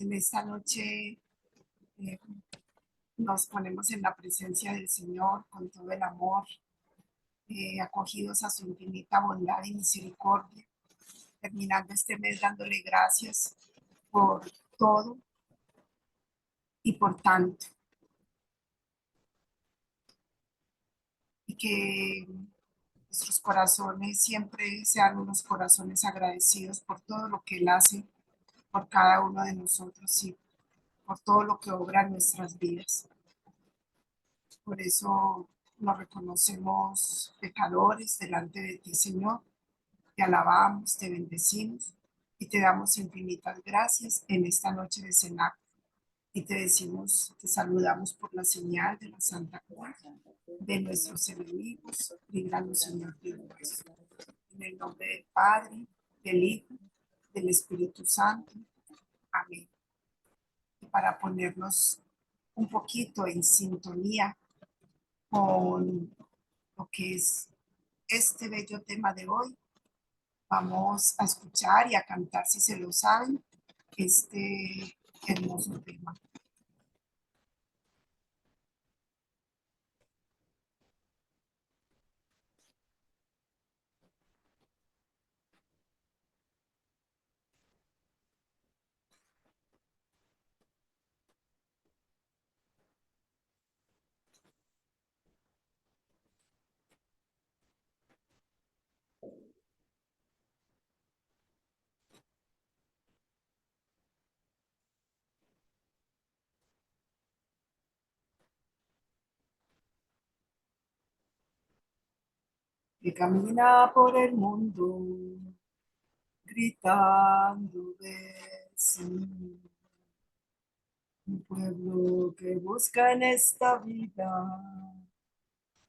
En esta noche nos ponemos en la presencia del Señor con todo el amor, acogidos a su infinita bondad y misericordia, terminando este mes dándole gracias por todo y por tanto. Y que nuestros corazones siempre sean unos corazones agradecidos por todo lo que Él hace por cada uno de nosotros y por todo lo que obra en nuestras vidas. Por eso nos reconocemos pecadores delante de ti, Señor. Te alabamos, te bendecimos y te damos infinitas gracias en esta noche de cenáculo. Y te decimos, te saludamos por la señal de la Santa Cruz de nuestros enemigos. Líbranos, Señor Dios nuestro. En el nombre del Padre, del Hijo, del Espíritu Santo. Amén. Y para ponernos un poquito en sintonía con lo que es este bello tema de hoy, vamos a escuchar y a cantar, si se lo saben, este hermoso tema. Que camina por el mundo gritando de sí. Un pueblo que busca en esta vida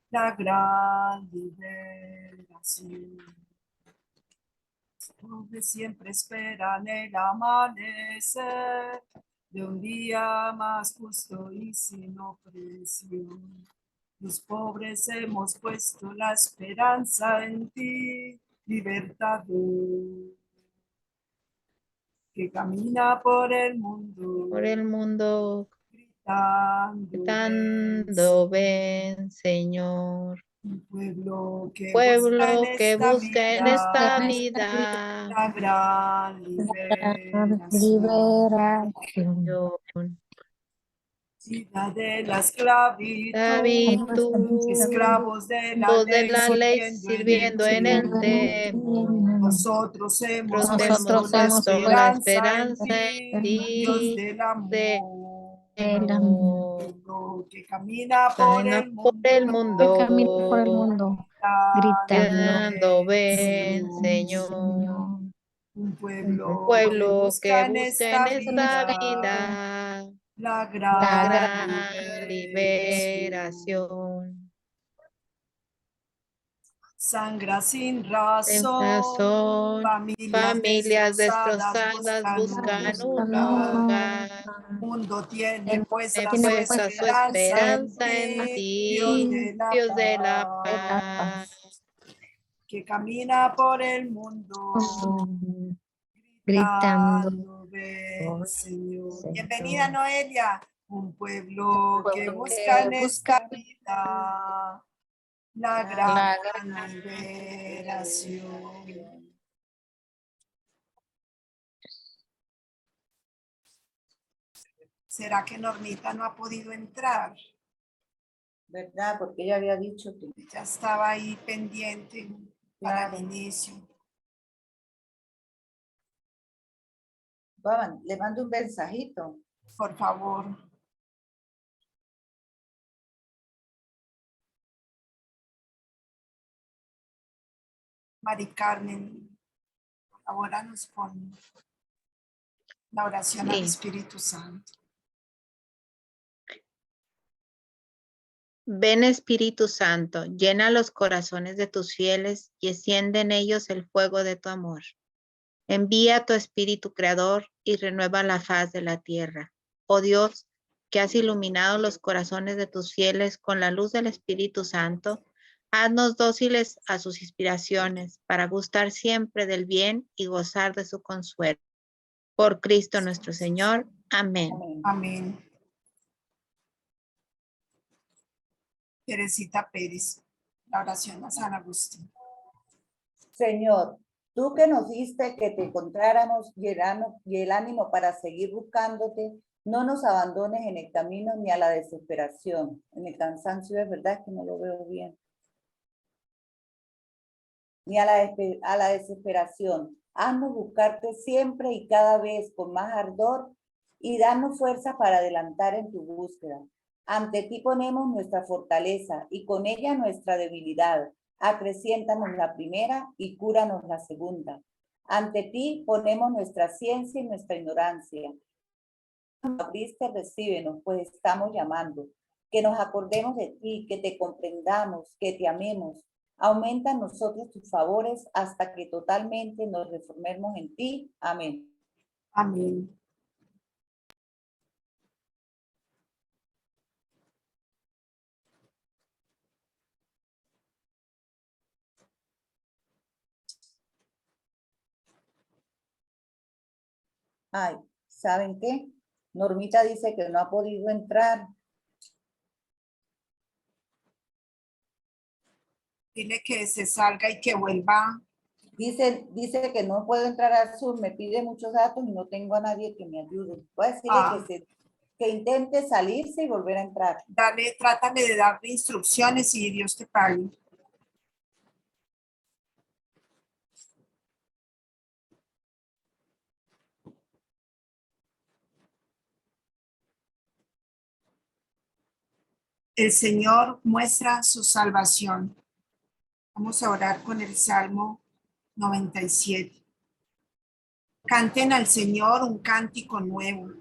la gran liberación. Los pobres siempre esperan el amanecer de un día más justo y sin opresión. Los pobres hemos puesto la esperanza en ti, libertador, que camina por el mundo, gritando, ven, Señor. un pueblo que busca en esta vida la gran liberación. Vida de la esclavitud, esclavos de la ley, sirviendo en el templo. Nosotros hemos Nosotros hemos puesto la esperanza en Dios ti, del amor. Que camina por el mundo, gritando, ven, Señor. Un Un pueblo pueblo que en busca en esta vida vida la la gran gran liberación. Sangra sin Sin razón, razón, familias destrozadas buscan buscan un hogar. hogar. Mundo tiene puesta Su esperanza en Dios ti, de la Dios de la paz, paz. que camina por el mundo gritando, ven, Señor. Señor. Bienvenida, Noelia. Un pueblo que busca en esta vida la gran liberación. ¿Será que Normita no ha podido entrar? ¿Verdad? Porque ella había dicho que Ya estaba ahí pendiente para el inicio. le mando un mensajito. Por favor. Mari Carmen, colabóranos con la oración al Espíritu Santo. Ven, Espíritu Santo, llena los corazones de tus fieles y enciende en ellos el fuego de tu amor. Envía tu Espíritu Creador y renueva la faz de la tierra. Oh Dios, que has iluminado los corazones de tus fieles con la luz del Espíritu Santo, haznos dóciles a sus inspiraciones para gustar siempre del bien y gozar de su consuelo. Por Cristo nuestro Señor. Amén. Amén. Amén. Teresita Pérez, la oración a San Agustín. Señor, tú que nos diste que te encontráramos y el ánimo para seguir buscándote, no nos abandones en el camino ni a la desesperación. En el cansancio es verdad que no lo veo bien. Ni a la desesperación. Haznos buscarte siempre y cada vez con más ardor y danos fuerza para adelantar en tu búsqueda. Ante ti ponemos nuestra fortaleza y con ella nuestra debilidad. Acreciéntanos la primera y cúranos la segunda. Ante ti ponemos nuestra ciencia y nuestra ignorancia. Abriste, recíbenos, pues estamos llamando. Que nos acordemos de ti, que te comprendamos, que te amemos. Aumenta en nosotros tus favores hasta que totalmente nos reformemos en ti. Amén. Amén. Ay, ¿saben qué? Normita dice que no ha podido entrar. Dile que se salga y que vuelva. Dice que no puedo entrar al Zoom, me pide muchos datos y no tengo a nadie que me ayude. Voy a decirle que intente salirse y volver a entrar. Dale, trátale de darle instrucciones y Dios te pague. El Señor muestra su salvación. Vamos a orar con el Salmo 97. Canten al Señor un cántico nuevo,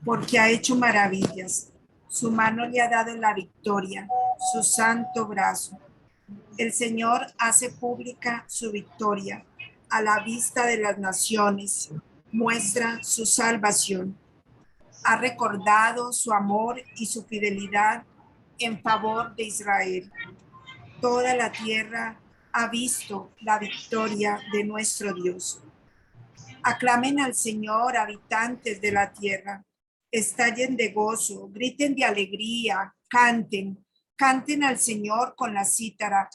porque ha hecho maravillas. Su mano le ha dado la victoria, su santo brazo. El Señor hace pública su victoria a la vista de las naciones, muestra su salvación. Ha recordado su amor y su fidelidad en favor de Israel. Toda la tierra ha visto la victoria de nuestro Dios. Aclamen al Señor, habitantes de la tierra. Estallen de gozo, griten de alegría, canten al Señor con la cítara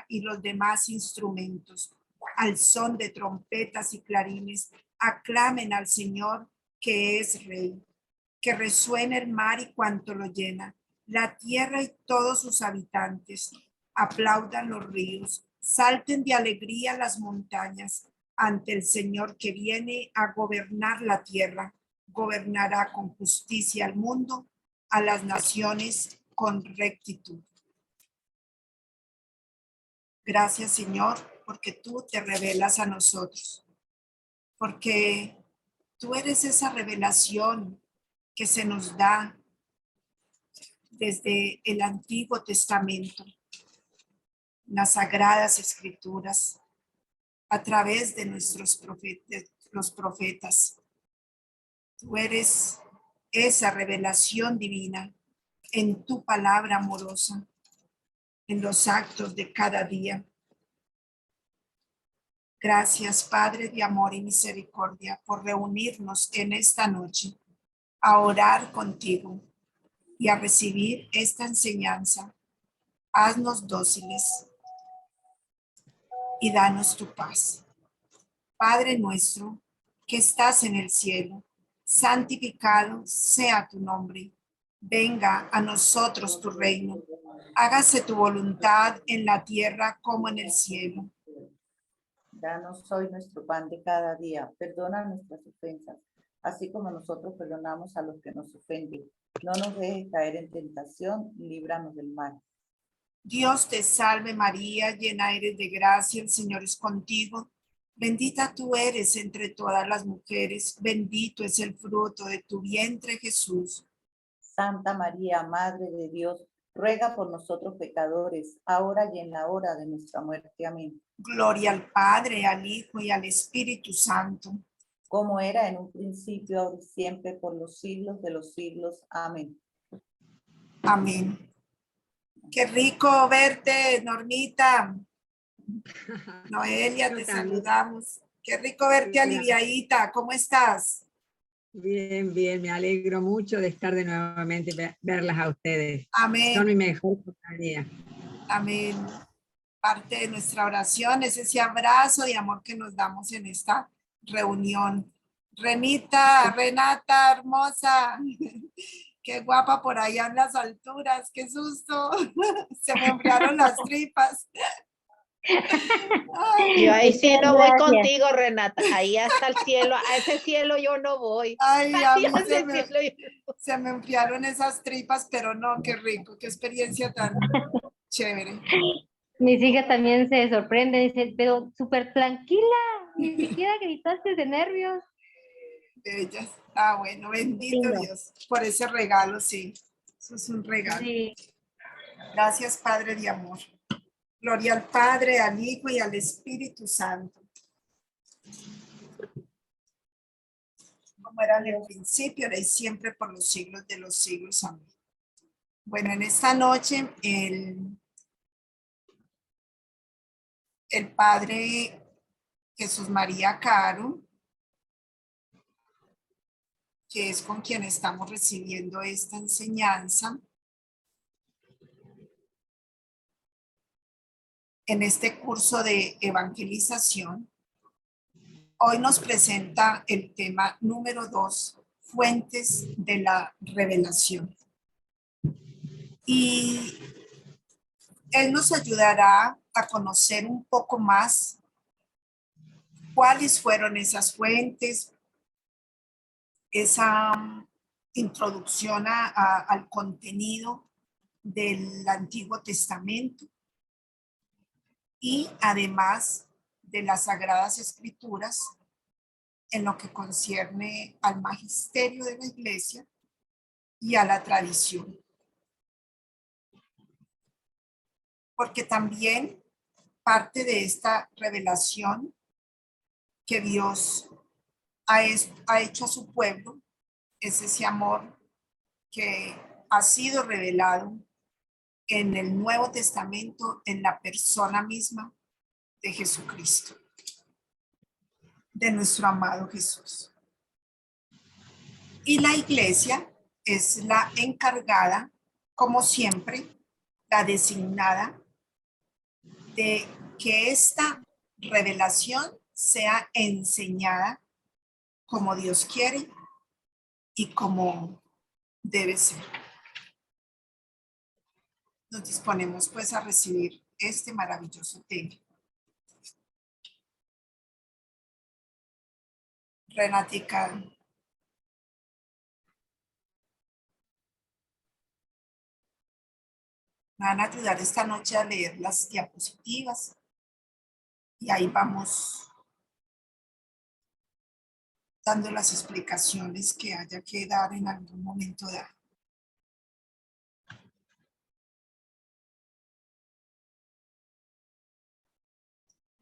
y los demás instrumentos. Al son de trompetas y clarines, aclamen al Señor que es Rey. Que resuene el mar y cuanto lo llena, la tierra y todos sus habitantes. Aplaudan los ríos, salten de alegría las montañas ante el Señor que viene a gobernar la tierra. Gobernará con justicia al mundo, a las naciones con rectitud. Gracias, Señor, porque tú te revelas a nosotros, porque tú eres esa revelación que se nos da desde el Antiguo Testamento, las Sagradas Escrituras, a través de los profetas. Tú eres esa revelación divina en tu palabra amorosa, en los actos de cada día. Gracias, Padre de amor y misericordia, por reunirnos en esta noche a orar contigo y a recibir esta enseñanza. Haznos dóciles y danos tu paz. Padre nuestro, que estás en el cielo, santificado sea tu nombre. Venga a nosotros tu reino. Hágase tu voluntad en la tierra como en el cielo. Danos hoy nuestro pan de cada día. Perdona nuestras ofensas, así como nosotros perdonamos a los que nos ofenden. No nos dejes caer en tentación, líbranos del mal. Dios te salve María, llena eres de gracia, el Señor es contigo. Bendita tú eres entre todas las mujeres, bendito es el fruto de tu vientre, Jesús. Santa María, Madre de Dios, ruega por nosotros pecadores, ahora y en la hora de nuestra muerte. Amén. Gloria al Padre, al Hijo y al Espíritu Santo. Como era en un principio, ahora y siempre, por los siglos de los siglos. Amén. Amén. Qué rico verte, Normita. Noelia, te saludamos. Qué rico verte, aliviadita. ¿Cómo estás? Bien, bien, me alegro mucho de estar de nuevamente, verlas a ustedes. Amén. Son mi mejor compañía. Amén. Parte de nuestra oración es ese abrazo de amor que nos damos en esta reunión. Renata, hermosa. Qué guapa por allá en las alturas. Qué susto. Se me enfriaron las tripas. Ay, Yo ahí sí no voy Gracias. contigo, Renata. Ahí hasta el cielo, a ese cielo yo no voy. ay, a Ahí mí a ese cielo yo- se me enfriaron esas tripas, pero no, qué rico, qué experiencia tan chévere. Mis hijas también se sorprenden, dicen, pero súper tranquila, ni siquiera gritaste de nervios. Bellas. Ah, bueno, bendito Lindo. Dios por ese regalo, sí. Eso es un regalo. Sí, Gracias, Padre de amor. Gloria al Padre, al Hijo y al Espíritu Santo. Como era en el principio, ahora y siempre, por los siglos de los siglos. Amén. Bueno, en esta noche, el Padre Jesús María Caro, que es con quien estamos recibiendo esta enseñanza, en este curso de evangelización, hoy nos presenta el tema número 2, fuentes de la revelación. Y él nos ayudará a conocer un poco más cuáles fueron esas fuentes, esa introducción al contenido del Antiguo Testamento y además de las Sagradas Escrituras en lo que concierne al magisterio de la Iglesia y a la tradición. Porque también parte de esta revelación que Dios ha hecho a su pueblo es ese amor que ha sido revelado en el Nuevo Testamento en la persona misma de Jesucristo, de nuestro amado Jesús. Y la Iglesia es la encargada, como siempre, la designada de que esta revelación sea enseñada como Dios quiere y como debe ser. Nos disponemos pues a recibir este maravilloso tema. Renatica, me van a ayudar esta noche a leer las diapositivas y ahí vamos dando las explicaciones que haya que dar en algún momento dado.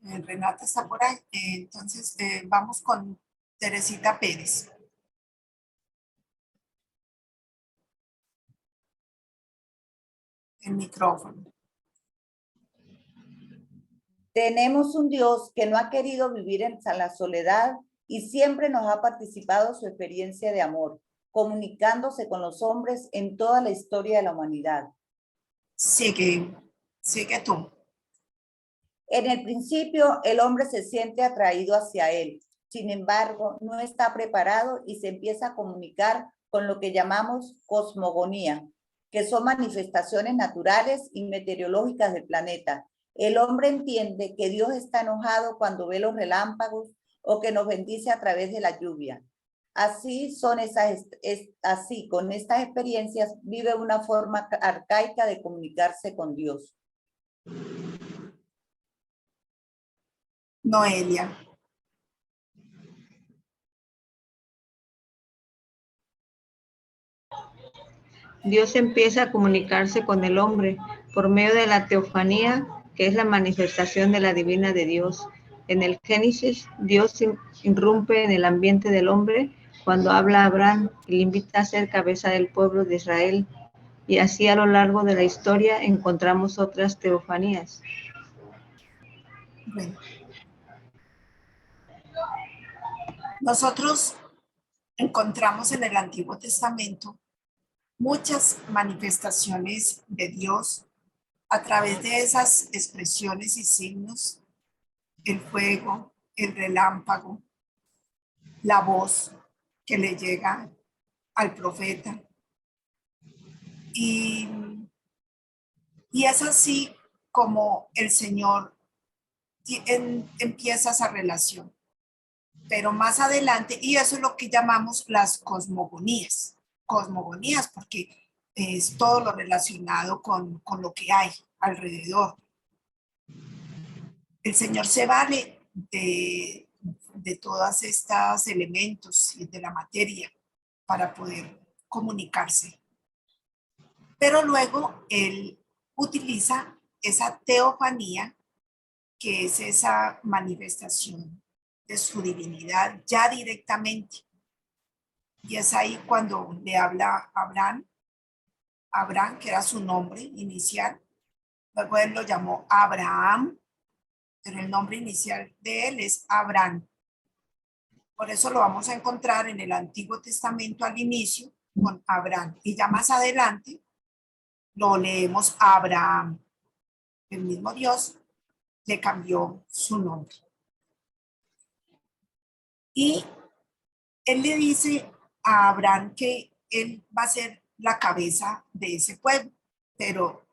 Renata está por ahí, entonces vamos con Teresita Pérez. El micrófono. Tenemos un Dios que no ha querido vivir en la soledad y siempre nos ha participado su experiencia de amor, comunicándose con los hombres en toda la historia de la humanidad. Sigue tú. En el principio, el hombre se siente atraído hacia él. Sin embargo, no está preparado y se empieza a comunicar con lo que llamamos cosmogonía, que son manifestaciones naturales y meteorológicas del planeta. El hombre entiende que Dios está enojado cuando ve los relámpagos o que nos bendice a través de la lluvia. Así con estas experiencias vive una forma arcaica de comunicarse con Dios. Noelia. Dios empieza a comunicarse con el hombre por medio de la teofanía, que es la manifestación de la divina de Dios. En el Génesis, Dios irrumpe en el ambiente del hombre cuando habla a Abraham y le invita a ser cabeza del pueblo de Israel. Y así a lo largo de la historia encontramos otras teofanías. Bueno. Nosotros encontramos en el Antiguo Testamento muchas manifestaciones de Dios a través de esas expresiones y signos, el fuego, el relámpago, la voz que le llega al profeta. Y es así como el Señor empieza esa relación. Pero más adelante, y eso es lo que llamamos las cosmogonías. Cosmogonías porque es todo lo relacionado con lo que hay alrededor. El Señor se vale de todos estos elementos y de la materia para poder comunicarse. Pero luego Él utiliza esa teofanía, que es esa manifestación de su divinidad ya directamente. Y es ahí cuando le habla a Abraham, que era su nombre inicial. Luego Él lo llamó Abraham, pero el nombre inicial de él es Abraham. Por eso lo vamos a encontrar en el Antiguo Testamento al inicio con Abraham. Y ya más adelante lo leemos Abraham. El mismo Dios le cambió su nombre. Y él le dice a Abraham que él va a ser la cabeza de ese pueblo, pero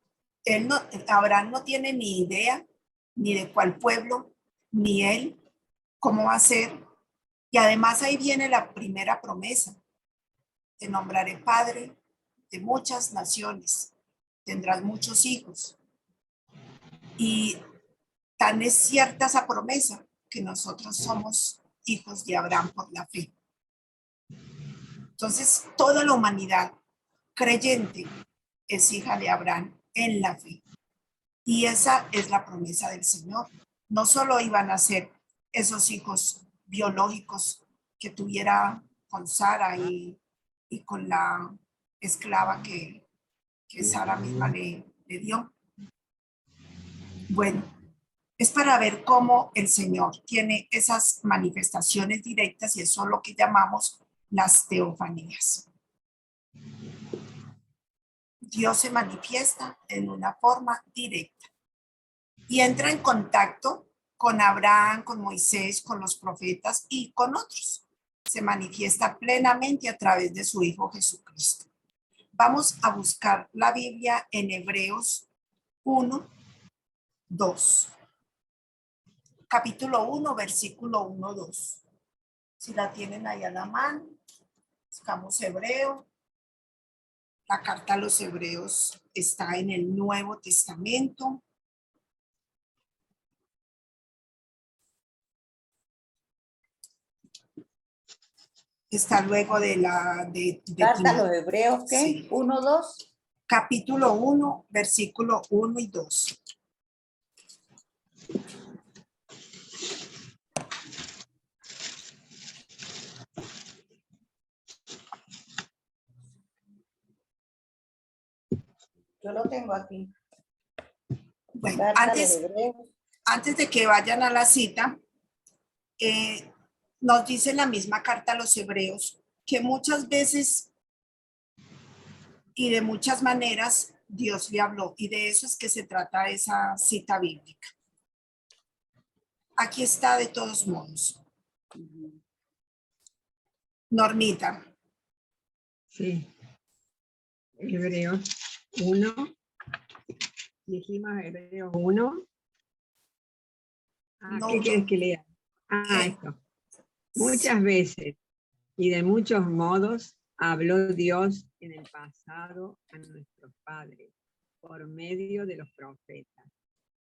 Abraham no tiene ni idea ni de cuál pueblo, ni él, cómo va a ser. Y además ahí viene la primera promesa: te nombraré padre de muchas naciones, tendrás muchos hijos. Y tan es cierta esa promesa que nosotros somos hijos de Abraham por la fe. Entonces, toda la humanidad creyente es hija de Abraham en la fe. Y esa es la promesa del Señor. No solo iban a ser esos hijos biológicos que tuviera con Sara y con la esclava que Sara misma le dio. Bueno, es para ver cómo el Señor tiene esas manifestaciones directas, y eso es lo que llamamos las teofanías. Dios se manifiesta en una forma directa y entra en contacto con Abraham, con Moisés, con los profetas y con otros. Se manifiesta plenamente a través de su Hijo Jesucristo. Vamos a buscar la Biblia en Hebreos 1, 2. Capítulo 1, versículo 1, 2. Si la tienen ahí a la mano, buscamos Hebreo. La carta a los Hebreos está en el Nuevo Testamento. Está luego de Carta a los Hebreos, ¿qué? Sí. 1, 2. Capítulo 1, versículo 1 y 2. Yo lo tengo aquí. Bueno, Carta a los Hebreos. antes de que vayan a la cita, nos dice la misma carta a los Hebreos que muchas veces y de muchas maneras Dios le habló, y de eso es que se trata esa cita bíblica. Aquí está de todos modos. Normita. Sí. Hebreos 1. Dijimos Hebreos 1. No, ¿Qué quieres que lea? Esto. Muchas veces y de muchos modos habló Dios en el pasado a nuestros padres por medio de los profetas.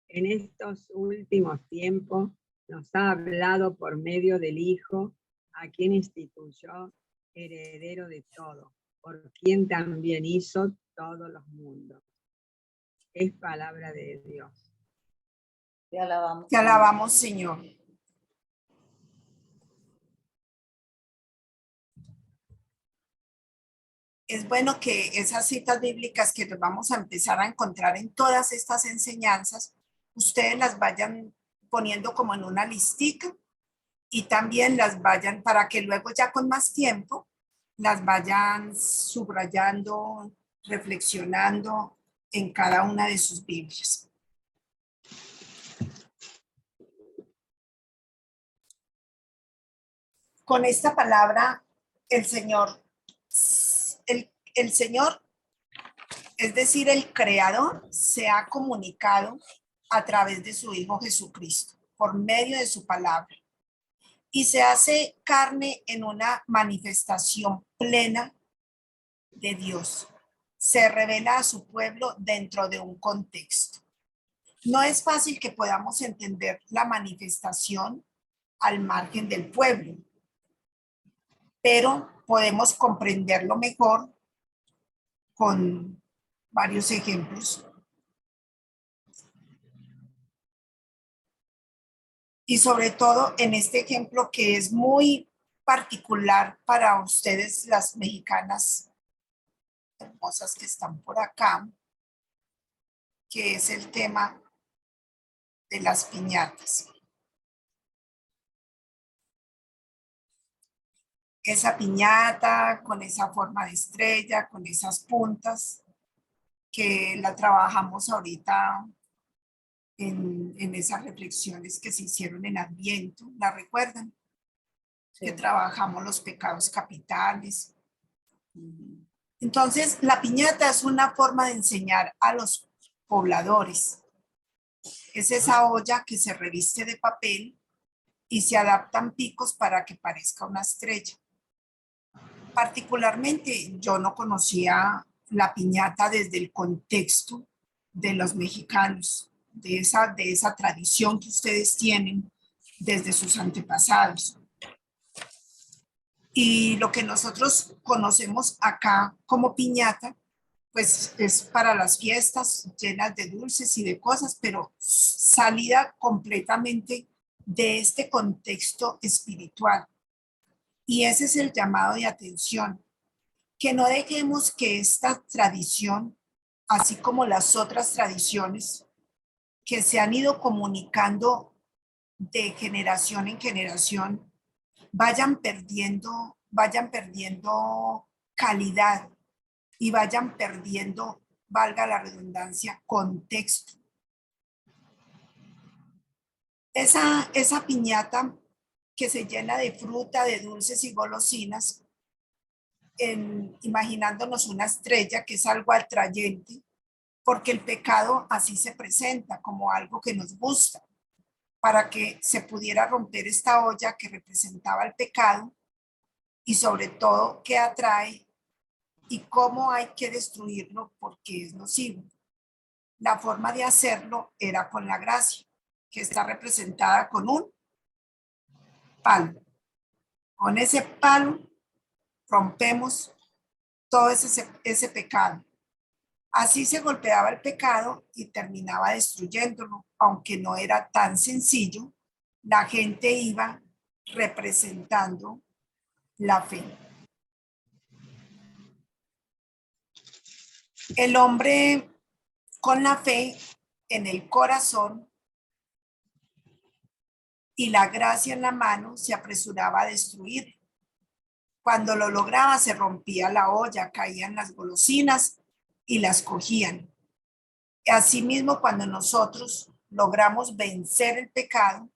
En estos últimos tiempos nos ha hablado por medio del Hijo, a quien instituyó heredero de todo, por quien también hizo todos los mundos. Es palabra de Dios. Te alabamos. Te alabamos, Señor. Es bueno que esas citas bíblicas que nos vamos a empezar a encontrar en todas estas enseñanzas, ustedes las vayan poniendo como en una listica y también las vayan, para que luego ya con más tiempo las vayan subrayando, reflexionando en cada una de sus Biblias. Con esta palabra, el Señor, es decir, el Creador, se ha comunicado a través de su Hijo Jesucristo, por medio de su palabra, y se hace carne en una manifestación plena de Dios. Se revela a su pueblo dentro de un contexto. No es fácil que podamos entender la manifestación al margen del pueblo, pero podemos comprenderlo mejor con varios ejemplos. Y sobre todo en este ejemplo que es muy particular para ustedes, las mexicanas hermosas que están por acá, que es el tema de las piñatas. Esa piñata con esa forma de estrella, con esas puntas, que la trabajamos ahorita en esas reflexiones que se hicieron en Adviento, ¿la recuerdan? Sí. Que trabajamos los pecados capitales. Entonces, la piñata es una forma de enseñar a los pobladores. Es esa olla que se reviste de papel y se adaptan picos para que parezca una estrella. Particularmente, yo no conocía la piñata desde el contexto de los mexicanos, de esa tradición que ustedes tienen desde sus antepasados. Y lo que nosotros conocemos acá como piñata, pues es para las fiestas llenas de dulces y de cosas, pero salida completamente de este contexto espiritual. Y ese es el llamado de atención, que no dejemos que esta tradición, así como las otras tradiciones que se han ido comunicando de generación en generación, vayan perdiendo calidad y vayan perdiendo, valga la redundancia, contexto. Esa piñata que se llena de fruta, de dulces y golosinas, imaginándonos una estrella que es algo atrayente, porque el pecado así se presenta como algo que nos gusta, para que se pudiera romper esta olla que representaba el pecado y sobre todo que atrae y cómo hay que destruirlo porque es nocivo. La forma de hacerlo era con la gracia, que está representada con un palo. Con ese palo rompemos todo ese pecado. Así se golpeaba el pecado y terminaba destruyéndolo, aunque no era tan sencillo. La gente iba representando la fe. El hombre con la fe en el corazón y la gracia en la mano se apresuraba a destruir. Cuando lo lograba se rompía la olla, caían las golosinas y las cogían. Asimismo, cuando nosotros logramos vencer el pecado,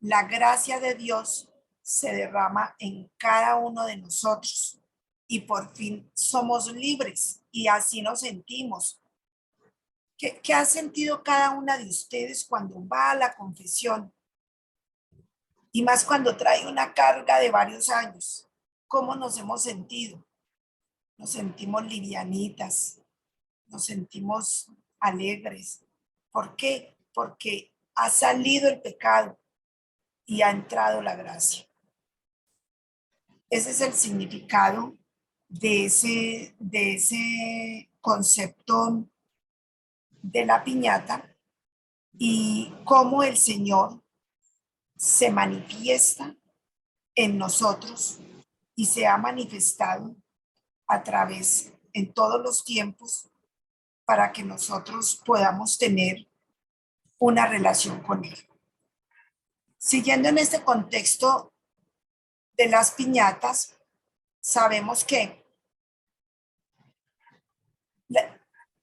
la gracia de Dios se derrama en cada uno de nosotros y por fin somos libres y así nos sentimos. ¿Qué ha sentido cada una de ustedes cuando va a la confesión? Y más cuando trae una carga de varios años. ¿Cómo nos hemos sentido? Nos sentimos livianitas, nos sentimos alegres. ¿Por qué? Porque ha salido el pecado y ha entrado la gracia. Ese es el significado de ese concepto de la piñata y cómo el Señor se manifiesta en nosotros y se ha manifestado a través en todos los tiempos para que nosotros podamos tener una relación con Él. Siguiendo en este contexto de las piñatas, sabemos que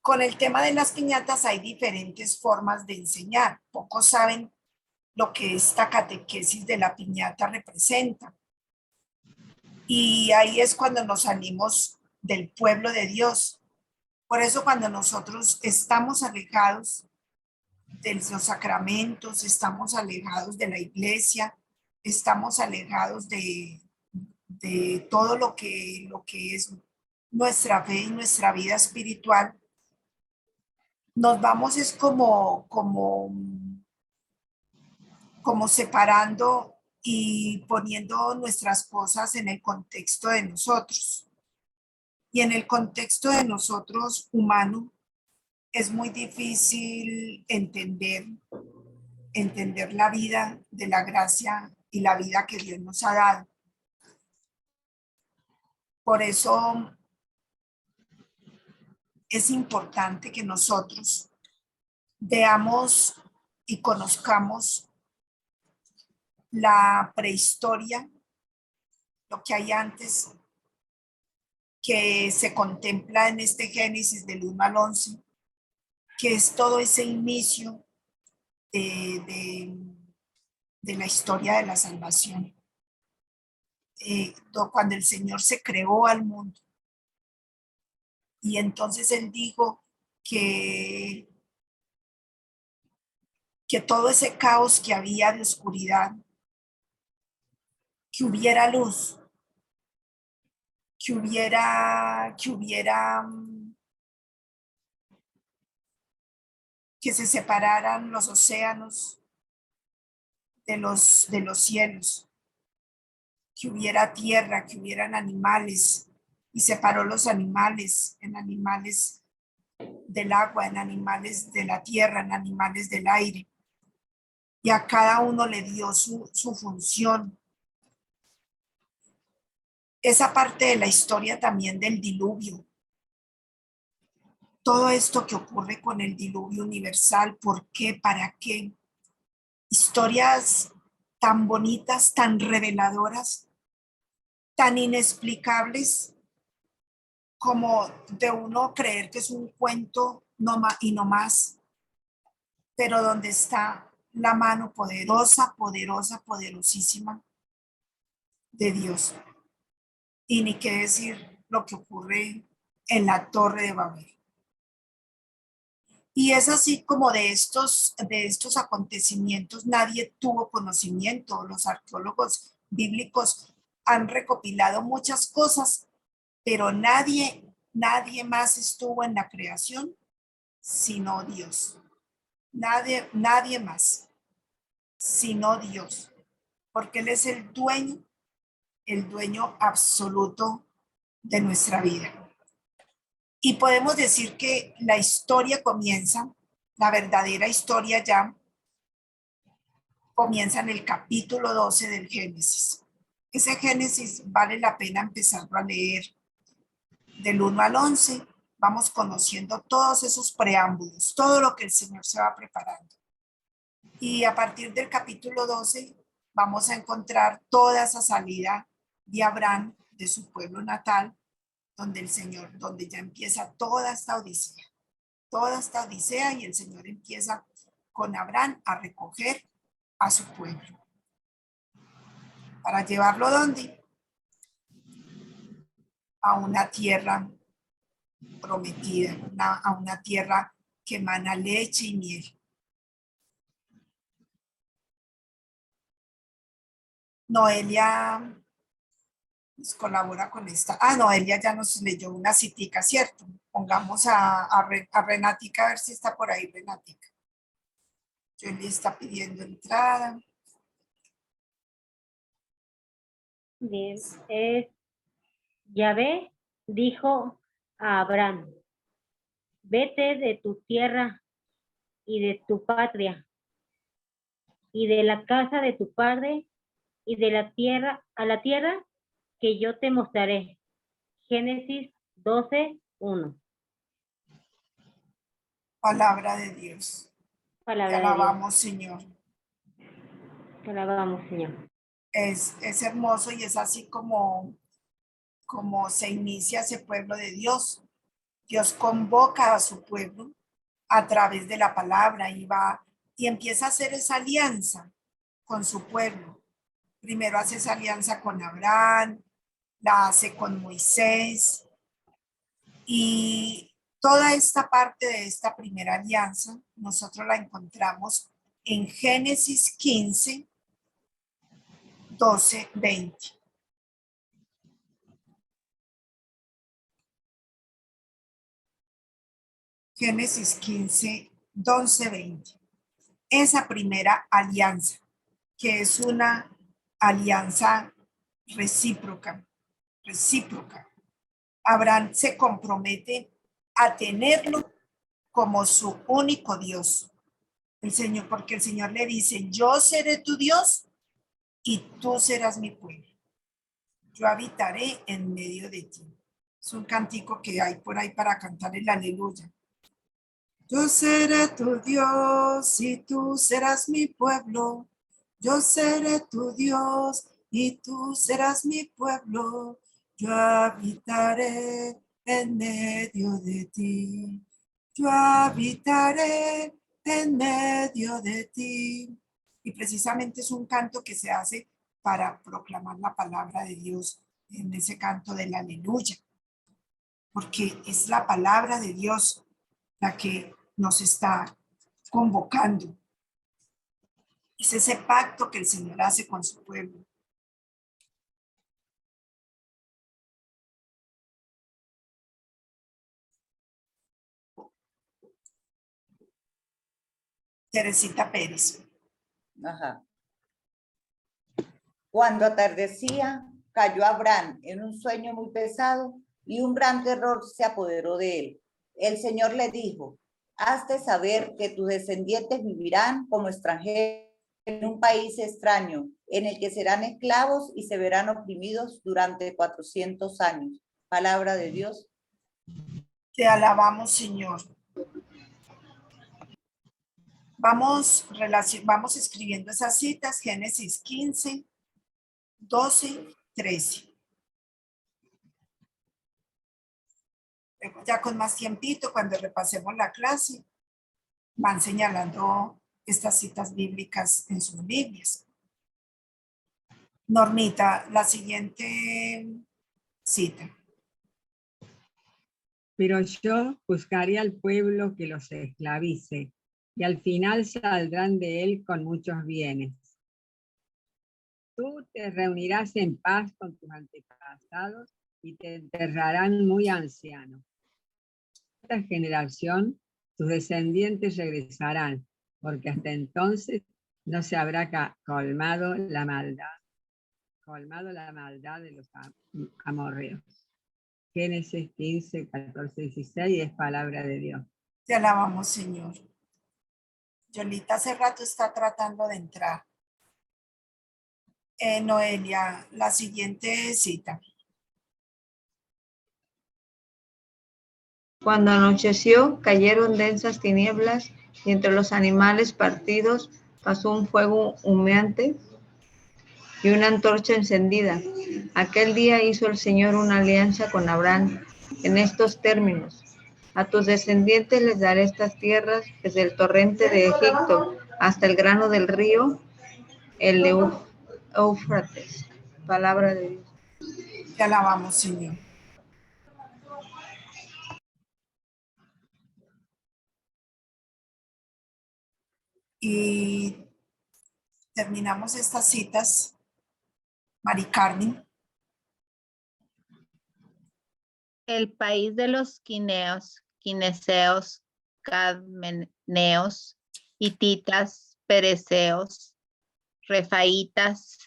con el tema de las piñatas hay diferentes formas de enseñar. Pocos saben lo que esta catequesis de la piñata representa. Y ahí es cuando nos salimos del pueblo de Dios. Por eso cuando nosotros estamos alejados de los sacramentos, estamos alejados de la iglesia, estamos alejados de todo lo que es nuestra fe y nuestra vida espiritual, nos vamos es como separando y poniendo nuestras cosas en el contexto de nosotros. Y en el contexto de nosotros humano es muy difícil entender la vida de la gracia y la vida que Dios nos ha dado. Por eso es importante que nosotros veamos y conozcamos la prehistoria, lo que hay antes, que se contempla en este Génesis del 1 al 11, que es todo ese inicio de la historia de la salvación. Cuando el Señor se creó al mundo. Y entonces Él dijo que todo ese caos que había de oscuridad, que hubiera luz, que se separaran los océanos de los cielos, que hubiera tierra, que hubieran animales, y separó los animales en animales del agua, en animales de la tierra, en animales del aire. Y a cada uno le dio su función. Esa parte de la historia también del diluvio. Todo esto que ocurre con el diluvio universal, ¿por qué? ¿Para qué? Historias tan bonitas, tan reveladoras, tan inexplicables, como de uno creer que es un cuento y no más, pero donde está la mano poderosa, poderosísima de Dios. Y ni qué decir lo que ocurre en la Torre de Babel. Y es así como de estos acontecimientos nadie tuvo conocimiento. Los arqueólogos bíblicos han recopilado muchas cosas, pero nadie más estuvo en la creación sino Dios. Nadie más sino Dios, porque Él es el dueño absoluto de nuestra vida. Y podemos decir que la historia comienza, la verdadera historia ya comienza en el capítulo 12 del Génesis. Ese Génesis vale la pena empezarlo a leer del 1 al 11. Vamos conociendo todos esos preámbulos, todo lo que el Señor se va preparando. Y a partir del capítulo 12 vamos a encontrar toda esa salida de Abraham de su pueblo natal, donde ya empieza toda esta odisea y el Señor empieza con Abraham a recoger a su pueblo. ¿Para llevarlo dónde? A una tierra prometida, a una tierra que emana leche y miel. Noelia nos colabora con esta. Noelia ya nos leyó una citica, ¿cierto? Pongamos a Renatica, a ver si está por ahí Renatica. Yo le está pidiendo entrada. Bien, Yahvé dijo a Abraham, vete de tu tierra y de tu patria y de la casa de tu padre y de la tierra a la tierra que yo te mostraré. Génesis 12:1. Palabra de Dios. Palabra Te alabamos, Señor. Te alabamos, Señor. Es hermoso y es así como como se inicia ese pueblo de Dios. Dios convoca a su pueblo a través de la palabra y va y empieza a hacer esa alianza con su pueblo. Primero hace esa alianza con Abraham, la hace con Moisés y toda esta parte de esta primera alianza nosotros la encontramos en Génesis 15, 12, 20. Génesis 15, 12, 20. Esa primera alianza, que es una alianza recíproca. Abraham se compromete a tenerlo como su único Dios. El Señor, porque el Señor le dice, yo seré tu Dios y tú serás mi pueblo. Yo habitaré en medio de ti. Es un cantico que hay por ahí para cantar el aleluya. Yo seré tu Dios y tú serás mi pueblo. Yo seré tu Dios y tú serás mi pueblo. Yo habitaré en medio de ti. Yo habitaré en medio de ti. Y precisamente es un canto que se hace para proclamar la palabra de Dios en ese canto del aleluya. Porque es la palabra de Dios la que nos está convocando. Es ese pacto que el Señor hace con su pueblo. Teresita Pérez. Ajá. Cuando atardecía, cayó Abraham en un sueño muy pesado y un gran terror se apoderó de él. El Señor le dijo, hazte saber que tus descendientes vivirán como extranjeros en un país extraño, en el que serán esclavos y se verán oprimidos durante 400 años. Palabra de Dios. Te alabamos, Señor. Vamos escribiendo esas citas, Génesis 15, 12, 13. Ya con más tiempito, cuando repasemos la clase, van señalando estas citas bíblicas en sus Biblias. Normita, la siguiente cita. Pero yo juzgaré al pueblo que los esclavice, y al final saldrán de él con muchos bienes. Tú te reunirás en paz con tus antepasados y te enterrarán muy anciano. Esta generación, tus descendientes regresarán, porque hasta entonces no se habrá colmado la maldad de los amorreos. Génesis 15, 14, 16 es palabra de Dios. Te alabamos, Señor. Yolita hace rato está tratando de entrar. Noelia, la siguiente cita. Cuando anocheció, cayeron densas tinieblas y entre los animales partidos pasó un fuego humeante y una antorcha encendida. Aquel día hizo el Señor una alianza con Abraham en estos términos. A tus descendientes les daré estas tierras desde el torrente de Egipto hasta el grano del río, el de Éufrates. Palabra de Dios. Te alabamos, Señor. Y terminamos estas citas. Mari Carmen. El país de los quineos, quineseos, cadmeneos, hititas, pereceos, refaitas,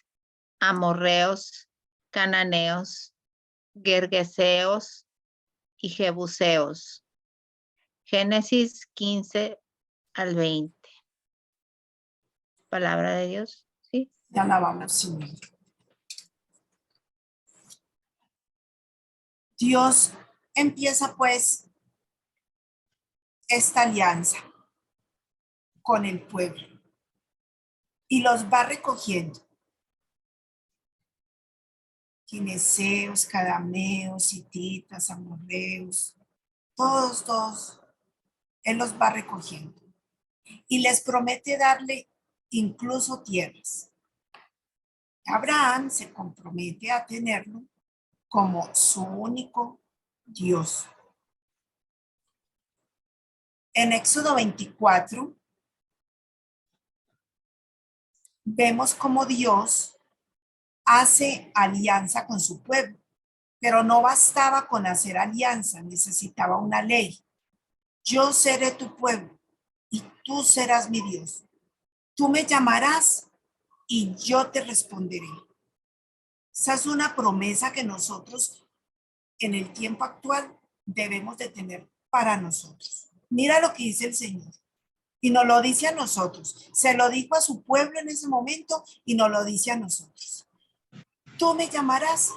amorreos, cananeos, gergeseos y jebuseos. Génesis 15 al 20. Palabra de Dios, ¿sí? Te alabamos, Señor. Dios empieza pues esta alianza con el pueblo y los va recogiendo. Gineseos, cadameos, hititas, amorreos, todos, Él los va recogiendo. Y les promete darle incluso tierras. Abraham se compromete a tenerlo como su único Dios. En Éxodo 24 vemos cómo Dios hace alianza con su pueblo, pero no bastaba con hacer alianza, necesitaba una ley. Yo seré tu pueblo y tú serás mi Dios. Tú me llamarás y yo te responderé. Esa es una promesa que nosotros en el tiempo actual debemos de tener para nosotros. Mira lo que dice el Señor. Y nos lo dice a nosotros. Se lo dijo a su pueblo en ese momento y nos lo dice a nosotros. Tú me llamarás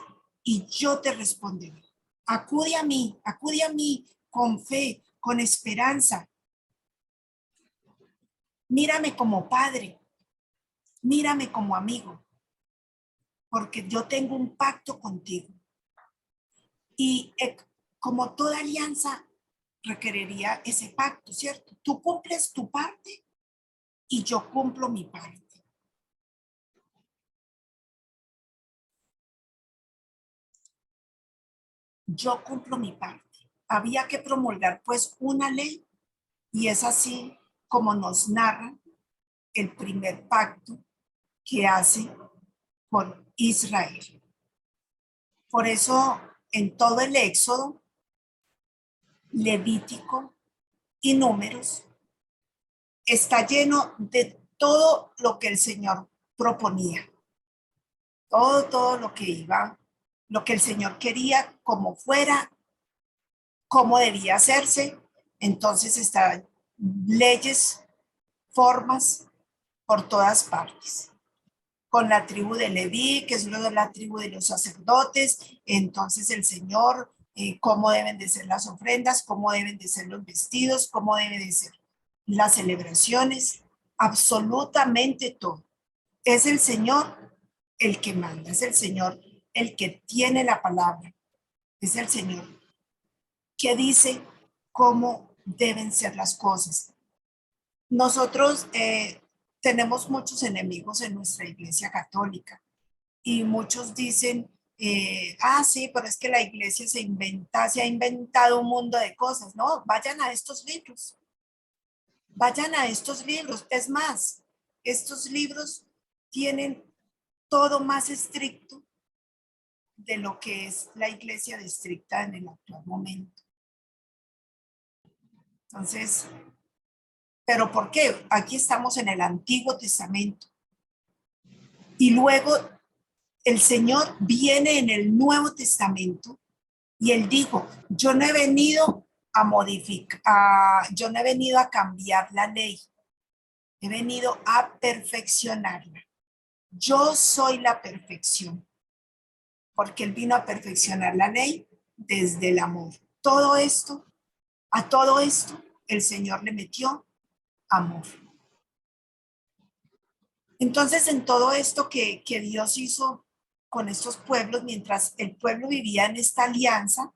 y yo te responderé. Acude a mí con fe, con esperanza. Mírame como padre, mírame como amigo, porque yo tengo un pacto contigo. Y como toda alianza requeriría ese pacto, ¿cierto? Tú cumples tu parte y yo cumplo mi parte. Yo cumplo mi parte. Había que promulgar pues una ley y es así como nos narra el primer pacto que hace con Israel. Por eso en todo el Éxodo, Levítico y Números está lleno de todo lo que el Señor proponía. Todo lo que iba, lo que el Señor quería, como fuera, cómo debía hacerse. Entonces están leyes, formas por todas partes. Con la tribu de Leví, que es lo de la tribu de los sacerdotes, entonces el Señor, cómo deben de ser las ofrendas, cómo deben de ser los vestidos, cómo deben de ser las celebraciones, absolutamente todo. Es el Señor el que manda, es el Señor el que tiene la palabra, es el Señor que dice cómo deben ser las cosas. Nosotros tenemos muchos enemigos en nuestra iglesia católica y muchos dicen, sí, pero es que la iglesia se ha inventado un mundo de cosas. No, vayan a estos libros. Vayan a estos libros. Es más, estos libros tienen todo más estricto de lo que es la iglesia estricta en el actual momento. Entonces, ¿pero por qué? Aquí estamos en el Antiguo Testamento. Y luego el Señor viene en el Nuevo Testamento y Él dijo, yo no he venido a modificar, yo no he venido a cambiar la ley, he venido a perfeccionarla. Yo soy la perfección, porque Él vino a perfeccionar la ley desde el amor. A todo esto, el Señor le metió amor. Entonces, en todo esto que Dios hizo con estos pueblos, mientras el pueblo vivía en esta alianza,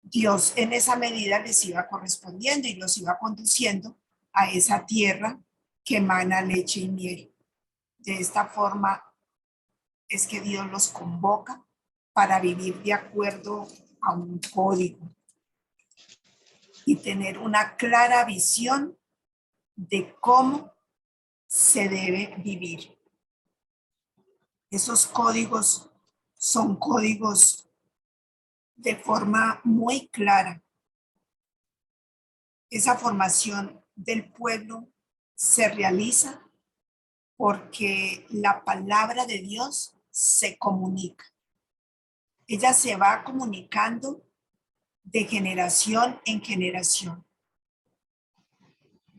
Dios en esa medida les iba correspondiendo y los iba conduciendo a esa tierra que emana leche y miel. De esta forma es que Dios los convoca para vivir de acuerdo a un código y tener una clara visión de cómo se debe vivir. Esos códigos son códigos de forma muy clara. Esa formación del pueblo se realiza porque la palabra de Dios se comunica. Ella se va comunicando de generación en generación.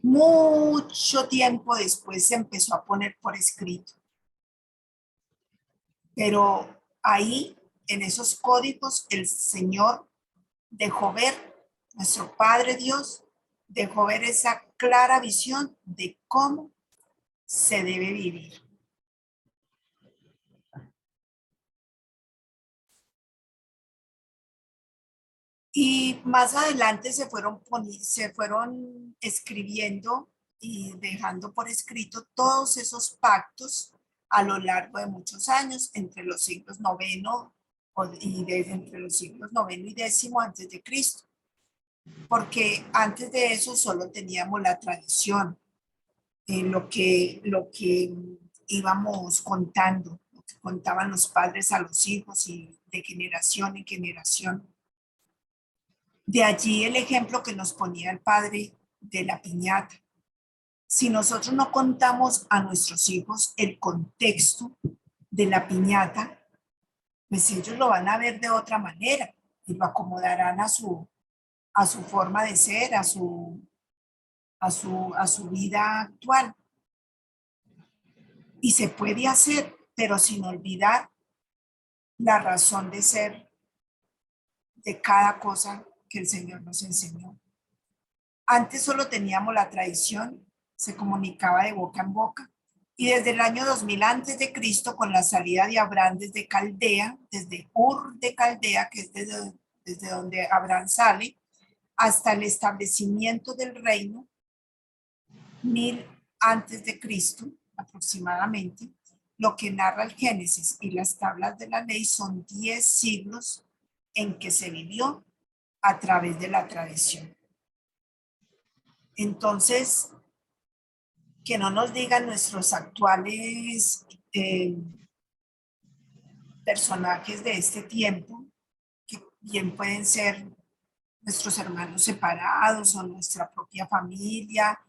Mucho tiempo después se empezó a poner por escrito. Pero ahí, en esos códigos, el Señor dejó ver, nuestro Padre Dios, dejó ver esa clara visión de cómo se debe vivir. Y más adelante se fueron escribiendo y dejando por escrito todos esos pactos a lo largo de muchos años, entre los siglos noveno entre los siglos noveno y décimo antes de Cristo, porque antes de eso solo teníamos la tradición, lo que íbamos contando, lo que contaban los padres a los hijos y de generación en generación. De allí el ejemplo que nos ponía el padre de la piñata. Si nosotros no contamos a nuestros hijos el contexto de la piñata, pues ellos lo van a ver de otra manera y lo acomodarán a su forma de ser, a su vida actual. Y se puede hacer, pero sin olvidar la razón de ser de cada cosa que el Señor nos enseñó. Antes solo teníamos la tradición, se comunicaba de boca en boca, y desde el año 2000 antes de Cristo, con la salida de Abraham desde Caldea, desde Ur de Caldea, que es desde donde Abraham sale, hasta el establecimiento del reino, 1000 antes de Cristo aproximadamente, lo que narra el Génesis y las tablas de la ley son 10 siglos en que se vivió a través de la tradición. Entonces, que no nos digan nuestros actuales personajes de este tiempo, que bien pueden ser nuestros hermanos separados o nuestra propia familia,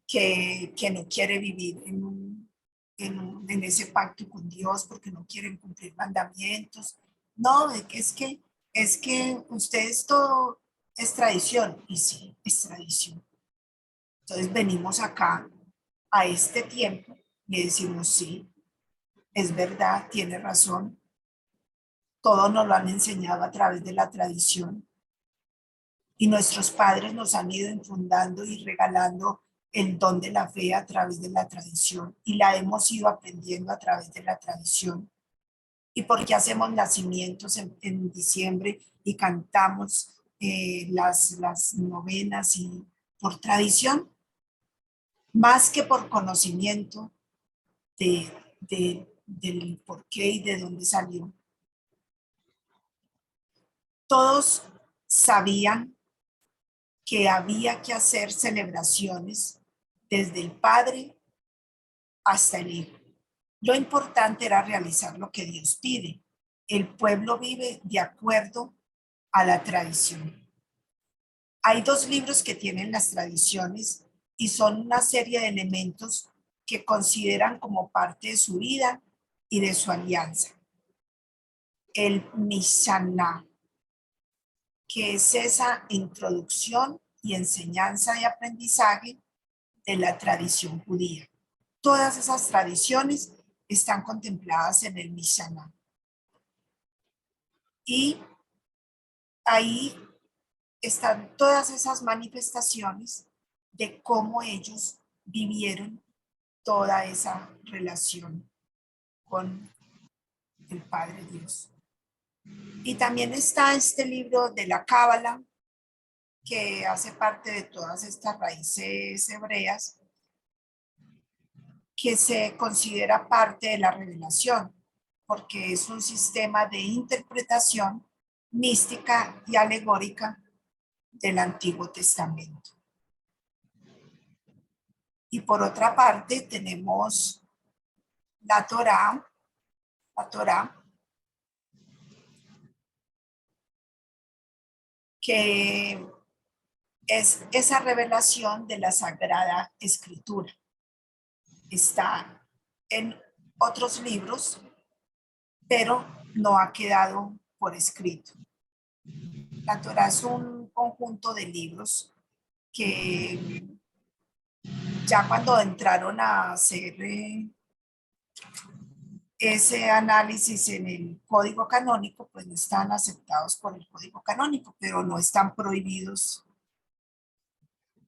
que no quiere vivir en ese pacto con Dios porque no quieren cumplir mandamientos. No, es que ustedes todo es tradición, y sí, es tradición. Entonces venimos acá a este tiempo y decimos, sí, es verdad, tiene razón, todo nos lo han enseñado a través de la tradición y nuestros padres nos han ido infundando y regalando el don de la fe a través de la tradición y la hemos ido aprendiendo a través de la tradición. ¿Y por qué hacemos nacimientos en diciembre y cantamos las novenas y por tradición? Más que por conocimiento del por qué y de dónde salió. Todos sabían que había que hacer celebraciones desde el Padre hasta el Hijo. Lo importante era realizar lo que Dios pide. El pueblo vive de acuerdo a la tradición. Hay 2 libros que tienen las tradiciones y son una serie de elementos que consideran como parte de su vida y de su alianza. El Mishaná, que es esa introducción y enseñanza de aprendizaje de la tradición judía. Todas esas tradiciones están contempladas en el Mishaná. Y ahí están todas esas manifestaciones de cómo ellos vivieron toda esa relación con el Padre Dios. Y también está este libro de la Cábala, que hace parte de todas estas raíces hebreas, que se considera parte de la revelación, porque es un sistema de interpretación mística y alegórica del Antiguo Testamento. Y por otra parte tenemos la Torá, que es esa revelación de la Sagrada Escritura. Está en otros libros, pero no ha quedado por escrito. La Torá es un conjunto de libros que ya cuando entraron a hacer ese análisis en el código canónico, pues no están aceptados por el código canónico, pero no están prohibidos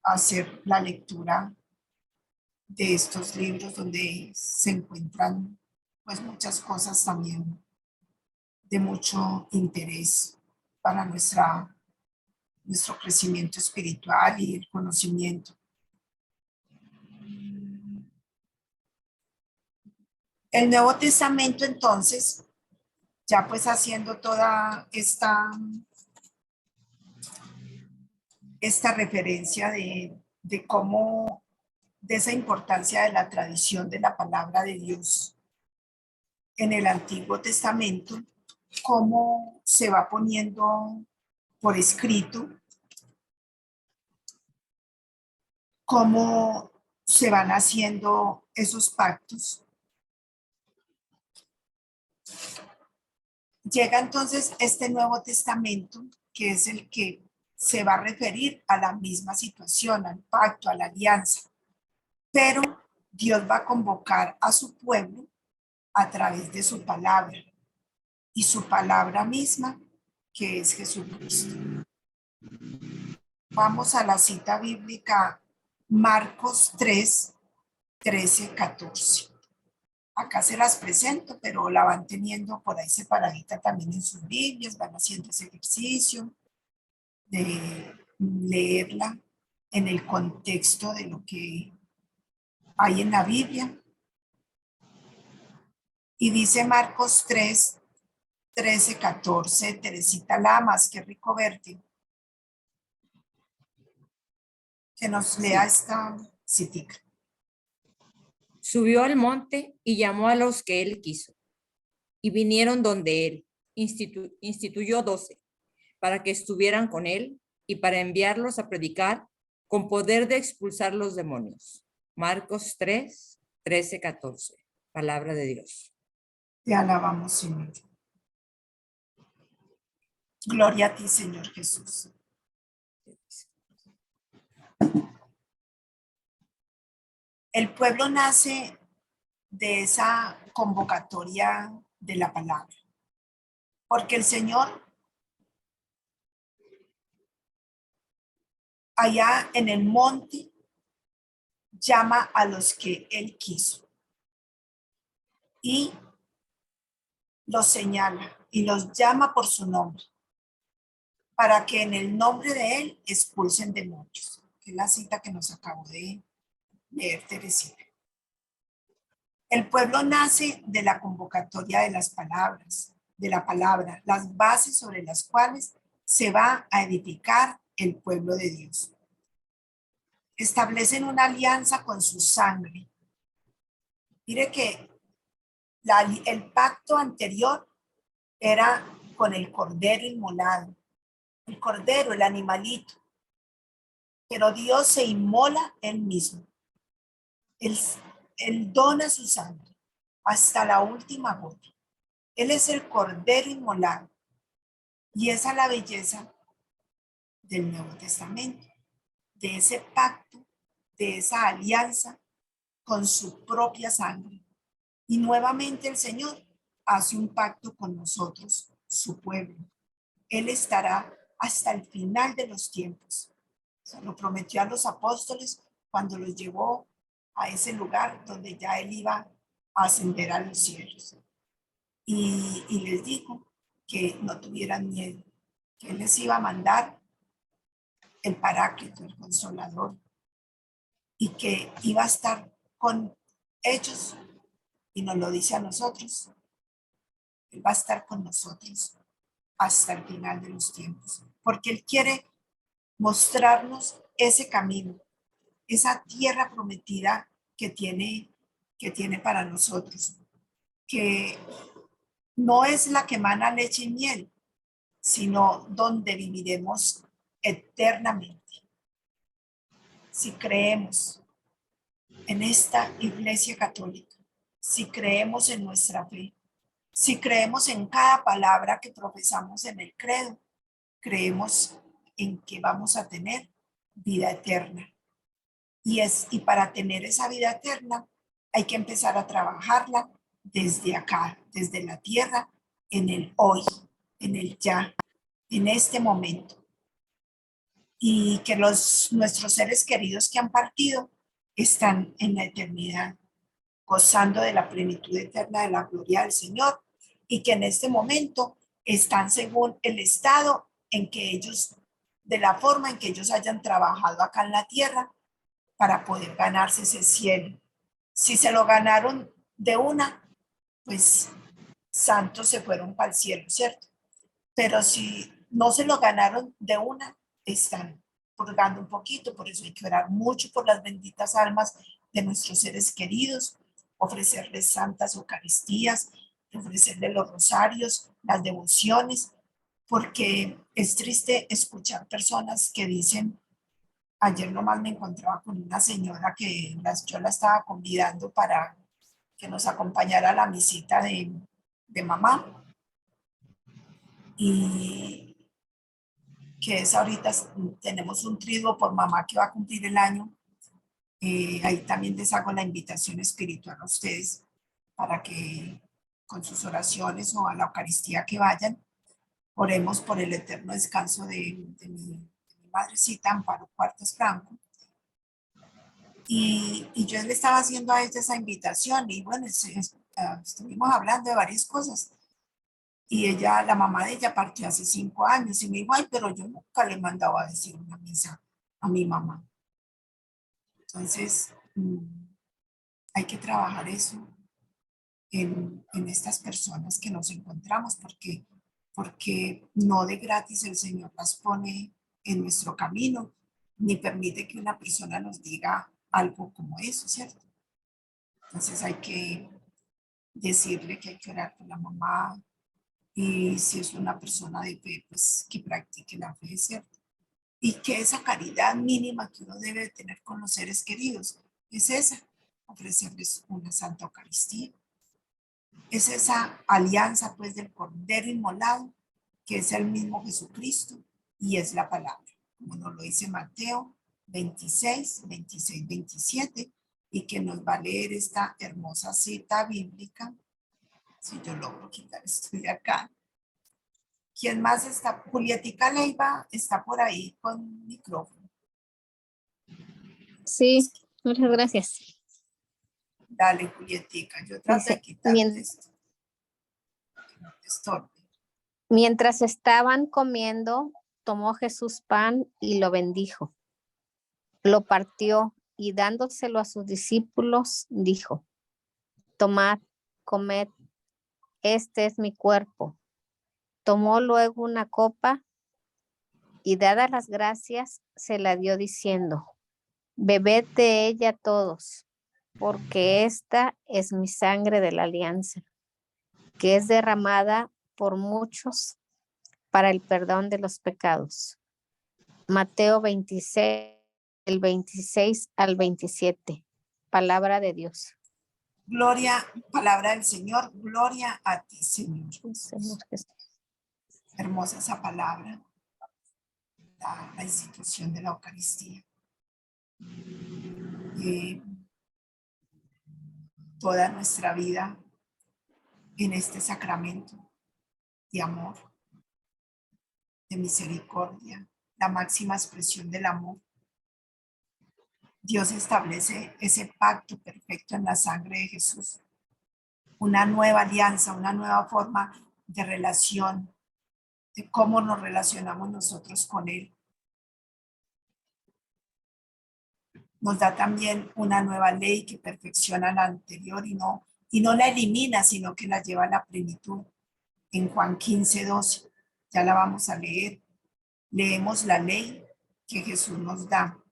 hacer la lectura de estos libros donde se encuentran pues muchas cosas también de mucho interés para nuestra nuestro crecimiento espiritual y el conocimiento. El Nuevo Testamento, entonces, ya pues haciendo toda esta referencia de cómo, de esa importancia de la tradición de la palabra de Dios en el Antiguo Testamento, cómo se va poniendo por escrito, cómo se van haciendo esos pactos. Llega entonces este Nuevo Testamento, que es el que se va a referir a la misma situación, al pacto, a la alianza. Pero Dios va a convocar a su pueblo a través de su palabra. Y su palabra misma, que es Jesucristo. Vamos a la cita bíblica Marcos 3, 13, 14. Acá se las presento, pero la van teniendo por ahí separadita también en sus Biblias, van haciendo ese ejercicio de leerla en el contexto de lo que hay en la Biblia. Y dice Marcos 3, 13, 14, Teresita Lamas, qué rico verte. Que nos lea esta citica. Subió al monte y llamó a los que él quiso, y vinieron donde él. Instituyó 12, para que estuvieran con él y para enviarlos a predicar con poder de expulsar los demonios. Marcos 3, 13, 14. Palabra de Dios. Te alabamos, Señor. Gloria a ti, Señor Jesús. El pueblo nace de esa convocatoria de la palabra, porque el Señor allá en el monte llama a los que Él quiso y los señala y los llama por su nombre para que en el nombre de Él expulsen demonios, que es la cita que nos acabó de leer Teresita. El pueblo nace de la convocatoria de las palabras, de la palabra, las bases sobre las cuales se va a edificar el pueblo de Dios. Establecen una alianza con su sangre. Mire que el pacto anterior era con el cordero inmolado, el cordero, el animalito, pero Dios se inmola él mismo. Él dona su sangre hasta la última gota. Él es el cordero inmolado. Y esa es la belleza del Nuevo Testamento, de ese pacto, de esa alianza con su propia sangre. Y nuevamente el Señor hace un pacto con nosotros, su pueblo. Él estará hasta el final de los tiempos. Se lo prometió a los apóstoles cuando los llevó a ese lugar donde ya Él iba a ascender a los cielos. Y les dijo que no tuvieran miedo, que Él les iba a mandar el Paráclito, el Consolador, y que iba a estar con ellos, y nos lo dice a nosotros. Él va a estar con nosotros hasta el final de los tiempos, porque Él quiere mostrarnos ese camino, esa tierra prometida que tiene para nosotros, que no es la que emana leche y miel, sino donde viviremos eternamente. Si creemos en esta Iglesia Católica, si creemos en nuestra fe, si creemos en cada palabra que profesamos en el credo, creemos en que vamos a tener vida eterna. Y para tener esa vida eterna hay que empezar a trabajarla desde acá, desde la tierra, en el hoy, en el ya, en este momento. Y que nuestros seres queridos que han partido están en la eternidad, gozando de la plenitud eterna de la gloria del Señor, y que en este momento están según el estado en que ellos de la forma en que ellos hayan trabajado acá en la tierra para poder ganarse ese cielo. Si se lo ganaron de una, pues santos se fueron para el cielo, ¿cierto? Pero si no se lo ganaron de una, están purgando un poquito. Por eso hay que orar mucho por las benditas almas de nuestros seres queridos, ofrecerles santas eucaristías, ofrecerles los rosarios, las devociones, porque es triste escuchar personas que dicen, ayer nomás me encontraba con una señora que yo la estaba convidando para que nos acompañara a la misita de mamá, y que es ahorita, tenemos un triduo por mamá que va a cumplir el año. Ahí también les hago la invitación espiritual a ustedes para que con sus oraciones o a la Eucaristía que vayan, oremos por el eterno descanso de mi madrecita, Amparo Cuartas Franco. Y yo le estaba haciendo a ella esa invitación y bueno, estuvimos hablando de varias cosas. Y ella, la mamá de ella partió hace 5 años y me dijo, ay, pero yo nunca le mandaba a decir una misa a mi mamá. Entonces, hay que trabajar eso en estas personas que nos encontramos, porque no de gratis el Señor las pone en nuestro camino, ni permite que una persona nos diga algo como eso, ¿cierto? Entonces hay que decirle que hay que orar por la mamá, y si es una persona de fe, pues que practique la fe, ¿cierto? Y que esa caridad mínima que uno debe tener con los seres queridos es esa, ofrecerles una santa Eucaristía. Es esa alianza pues del Cordero Inmolado, que es el mismo Jesucristo y es la palabra, como nos lo dice Mateo 26, 26, 27, y que nos va a leer esta hermosa cita bíblica. Si yo logro quitar esto de acá. ¿Quién más está? Julietica Leiva está por ahí con micrófono. Sí, muchas gracias. Dale, Julietica, yo trato de Dice, quitarte esto. Que no te estorbe. mientras estaban comiendo, tomó Jesús pan y lo bendijo. Lo partió y dándoselo a sus discípulos, dijo, tomad, comed, este es mi cuerpo. Tomó luego una copa y dadas las gracias, se la dio diciendo, bebed de ella todos, porque esta es mi sangre de la alianza, que es derramada por muchos para el perdón de los pecados. Mateo 26, el 26 al 27. Palabra de Dios. Gloria, palabra del Señor, gloria a ti, Señor. Señor Jesús. Hermosa esa palabra, la institución de la Eucaristía. Toda nuestra vida en este sacramento de amor, de misericordia, la máxima expresión del amor. Dios establece ese pacto perfecto en la sangre de Jesús, una nueva alianza, una nueva forma de relación, de cómo nos relacionamos nosotros con Él. Nos da también una nueva ley que perfecciona la anterior y no la elimina, sino que la lleva a la plenitud. En Juan 15, 12, ya la vamos a leer. Leemos la ley que Jesús nos da.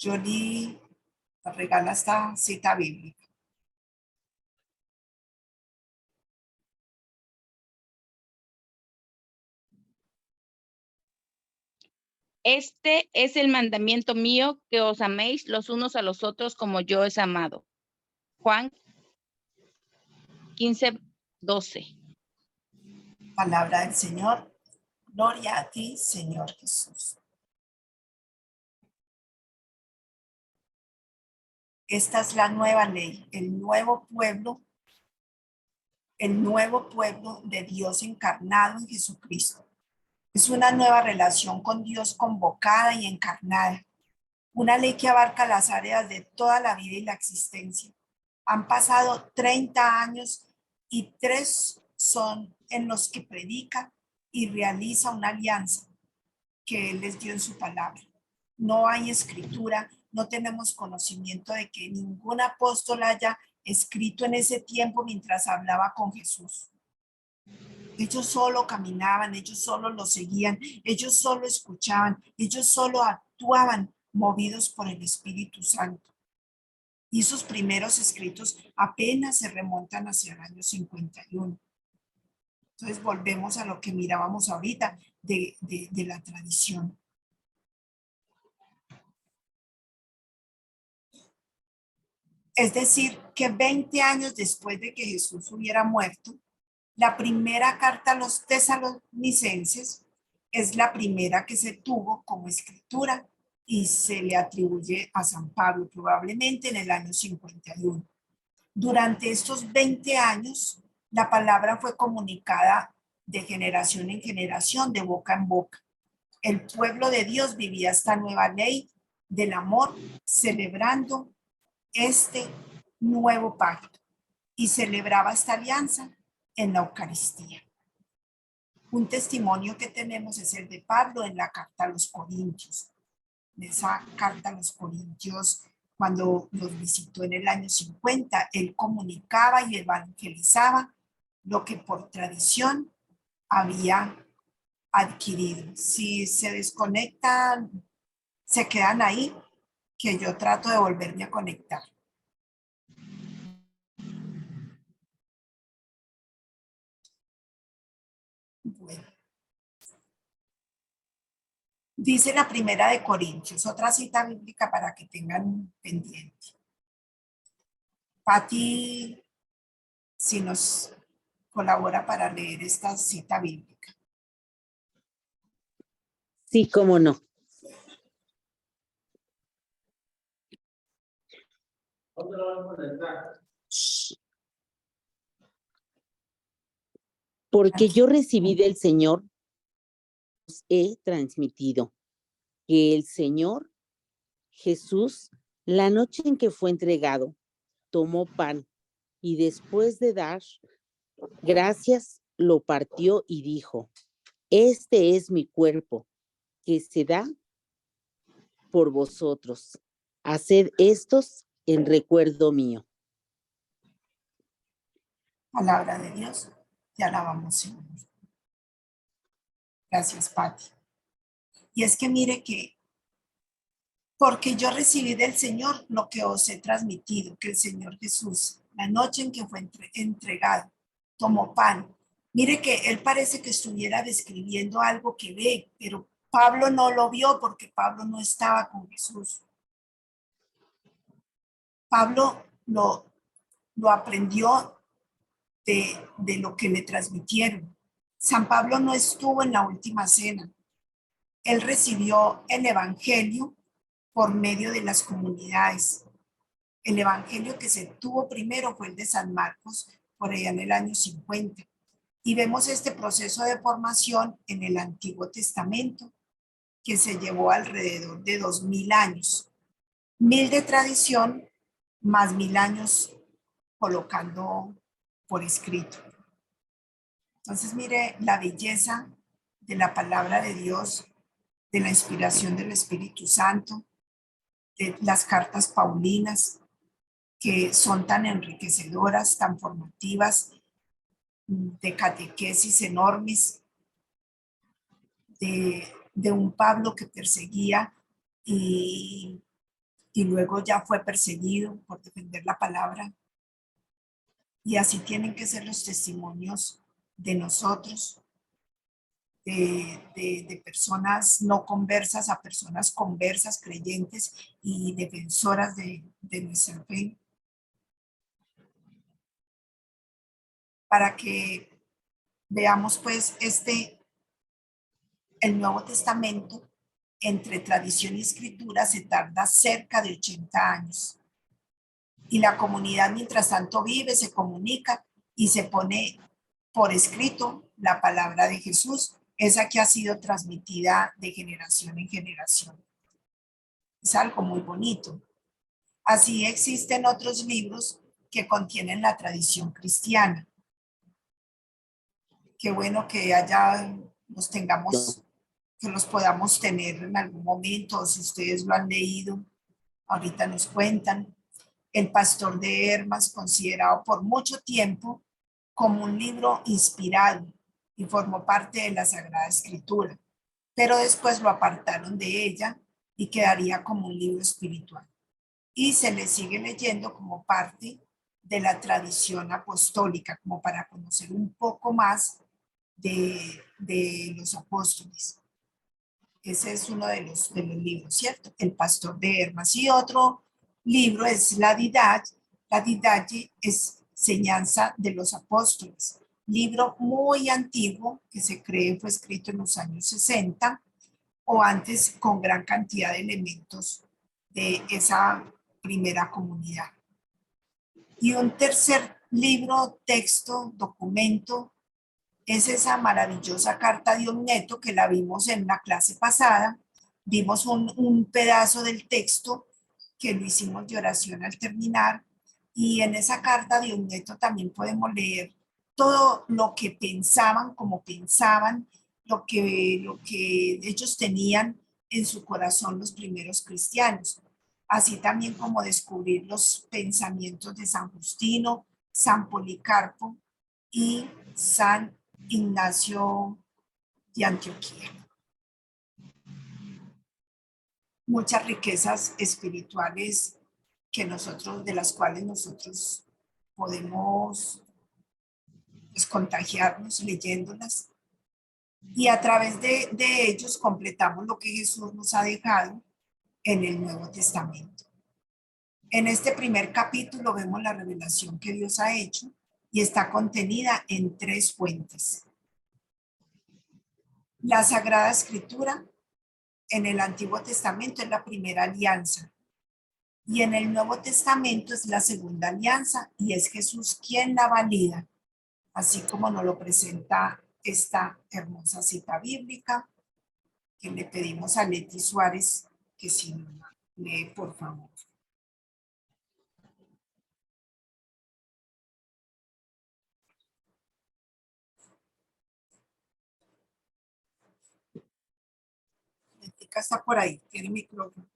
Jolie nos regala esta cita bíblica. Este es el mandamiento mío, que os améis los unos a los otros como yo os he amado. Juan 15, 12. Palabra del Señor. Gloria a ti, Señor Jesús. Esta es la nueva ley, el nuevo pueblo de Dios encarnado en Jesucristo. Es una nueva relación con Dios convocada y encarnada. Una ley que abarca las áreas de toda la vida y la existencia. Han pasado 30 años y 3 son en los que predica y realiza una alianza que Él les dio en su palabra. No hay escritura, no tenemos conocimiento de que ningún apóstol haya escrito en ese tiempo mientras hablaba con Jesús. Ellos solo caminaban, ellos solo lo seguían, ellos solo escuchaban, ellos solo actuaban movidos por el Espíritu Santo. Y sus primeros escritos apenas se remontan hacia el año 51. Entonces volvemos a lo que mirábamos ahorita de la tradición. Es decir, que 20 años después de que Jesús hubiera muerto, la primera carta a los tesalonicenses es la primera que se tuvo como escritura y se le atribuye a San Pablo, probablemente en el año 51. Durante estos 20 años, la palabra fue comunicada de generación en generación, de boca en boca. El pueblo de Dios vivía esta nueva ley del amor, celebrando este nuevo pacto y celebraba esta alianza en la Eucaristía. Un testimonio que tenemos es el de Pablo en la carta a los Corintios. En esa carta a los Corintios, cuando los visitó en el año 50, él comunicaba y evangelizaba lo que por tradición había adquirido. Si se desconectan, se quedan ahí, que yo trato de volverme a conectar. Bueno. Dice la primera de Corintios, otra cita bíblica para que tengan pendiente. Pati, si nos colabora para leer esta cita bíblica. Sí, cómo no. Porque yo recibí del Señor, he transmitido que el Señor Jesús, la noche en que fue entregado, tomó pan y después de dar gracias, lo partió y dijo: este es mi cuerpo que se da por vosotros. Haced estos en recuerdo mío. Palabra de Dios, te alabamos, Señor. Gracias, Pati. Y es que mire que, porque yo recibí del Señor lo que os he transmitido, que el Señor Jesús, la noche en que fue entregado, tomó pan. Mire que él parece que estuviera describiendo algo que ve, pero Pablo no lo vio porque Pablo no estaba con Jesús. Pablo lo aprendió de lo que le transmitieron. San Pablo no estuvo en la última cena. Él recibió el evangelio por medio de las comunidades. El evangelio que se tuvo primero fue el de San Marcos, por allá en el año 50. Y vemos este proceso de formación en el Antiguo Testamento, que se llevó alrededor de 2000 años. 1000 de tradición, más 1000 años colocando por escrito. Entonces, mire la belleza de la palabra de Dios, de la inspiración del Espíritu Santo, de las cartas paulinas, que son tan enriquecedoras, tan formativas, de catequesis enormes, de un Pablo que perseguía y luego ya fue perseguido por defender la palabra. Y así tienen que ser los testimonios de nosotros, de personas no conversas a personas conversas, creyentes y defensoras de nuestra fe. Para que veamos pues el Nuevo Testamento, entre tradición y escritura se tarda cerca de 80 años. Y la comunidad mientras tanto vive, se comunica y se pone por escrito la palabra de Jesús, esa que ha sido transmitida de generación en generación. Es algo muy bonito. Así existen otros libros que contienen la tradición cristiana. Qué bueno que los tengamos, que los podamos tener en algún momento, o si ustedes lo han leído, ahorita nos cuentan. El Pastor de Hermas, considerado por mucho tiempo como un libro inspirado y formó parte de la Sagrada Escritura, pero después lo apartaron de ella y quedaría como un libro espiritual. Y se le sigue leyendo como parte de la tradición apostólica, como para conocer un poco más de los apóstoles. Ese es uno de los libros, ¿cierto? El Pastor de Hermas. Y otro libro es la Didache. La Didache es Enseñanza de los Apóstoles. Libro muy antiguo que se cree fue escrito en los años 60 o antes, con gran cantidad de elementos de esa primera comunidad. Y un tercer libro, texto, documento, es esa maravillosa carta de Ogneto que la vimos en la clase pasada. Vimos un pedazo del texto que lo hicimos de oración al terminar. Y en esa carta de Ogneto también podemos leer todo lo que pensaban, como pensaban, lo que ellos tenían en su corazón los primeros cristianos. Así también como descubrir los pensamientos de San Justino, San Policarpo y San Ignacio de Antioquía. Muchas riquezas espirituales de las cuales nosotros podemos contagiarnos leyéndolas, y a través de ellos completamos lo que Jesús nos ha dejado en el Nuevo Testamento. En este primer capítulo vemos la revelación que Dios ha hecho y está contenida en 3 fuentes. La Sagrada Escritura en el Antiguo Testamento es la primera alianza y en el Nuevo Testamento es la segunda alianza, y es Jesús quien la valida, así como nos lo presenta esta hermosa cita bíblica que le pedimos a Leti Suárez que si nos lee, por favor. Letica está por ahí, tiene micrófono.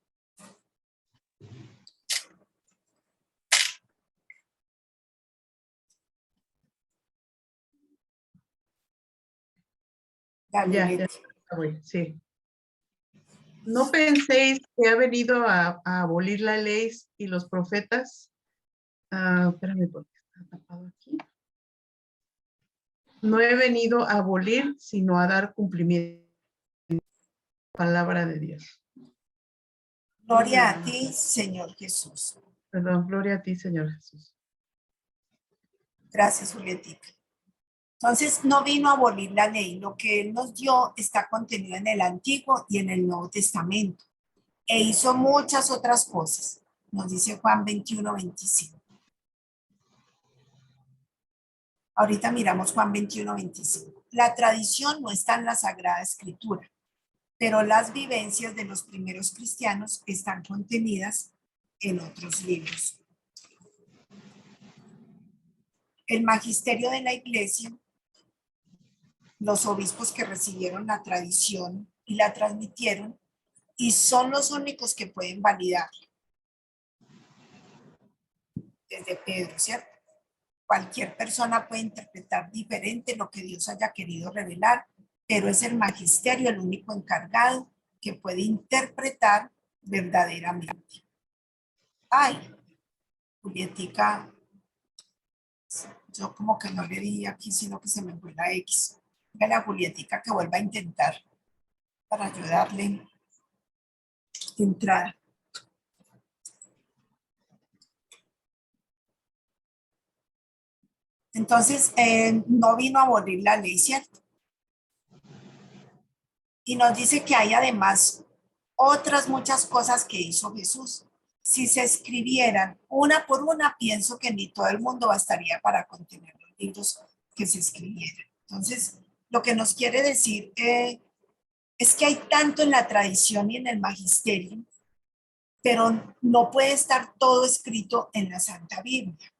Dale, Ya, Leti. voy, sí. ¿No penséis que ha venido a abolir la ley y los profetas? Espérame, porque está tapado aquí. No he venido a abolir, sino a dar cumplimiento a la palabra de Dios. Gloria a ti, Señor Jesús. Perdón, gloria a ti, Señor Jesús. Gracias, Julietica. Entonces, no vino a abolir la ley. Lo que Él nos dio está contenido en el Antiguo y en el Nuevo Testamento. E hizo muchas otras cosas. Nos dice Juan 21, 25. Ahorita miramos Juan 21, 25. La tradición no está en la Sagrada Escritura, pero las vivencias de los primeros cristianos están contenidas en otros libros. El magisterio de la Iglesia, los obispos que recibieron la tradición y la transmitieron, y son los únicos que pueden validarla. Desde Pedro, ¿cierto? Cualquier persona puede interpretar diferente lo que Dios haya querido revelar, pero es el magisterio el único encargado que puede interpretar verdaderamente. Ay, Julietica, yo como que no le di aquí, sino que se me fue la X. Dígale a Julietica que vuelva a intentar para ayudarle entrada. Entonces, no vino a abolir la ley, ¿cierto? Y nos dice que hay además otras muchas cosas que hizo Jesús. Si se escribieran una por una, pienso que ni todo el mundo bastaría para contener los libros que se escribieran. Entonces, lo que nos quiere decir es que hay tanto en la tradición y en el magisterio, pero no puede estar todo escrito en la Santa Biblia.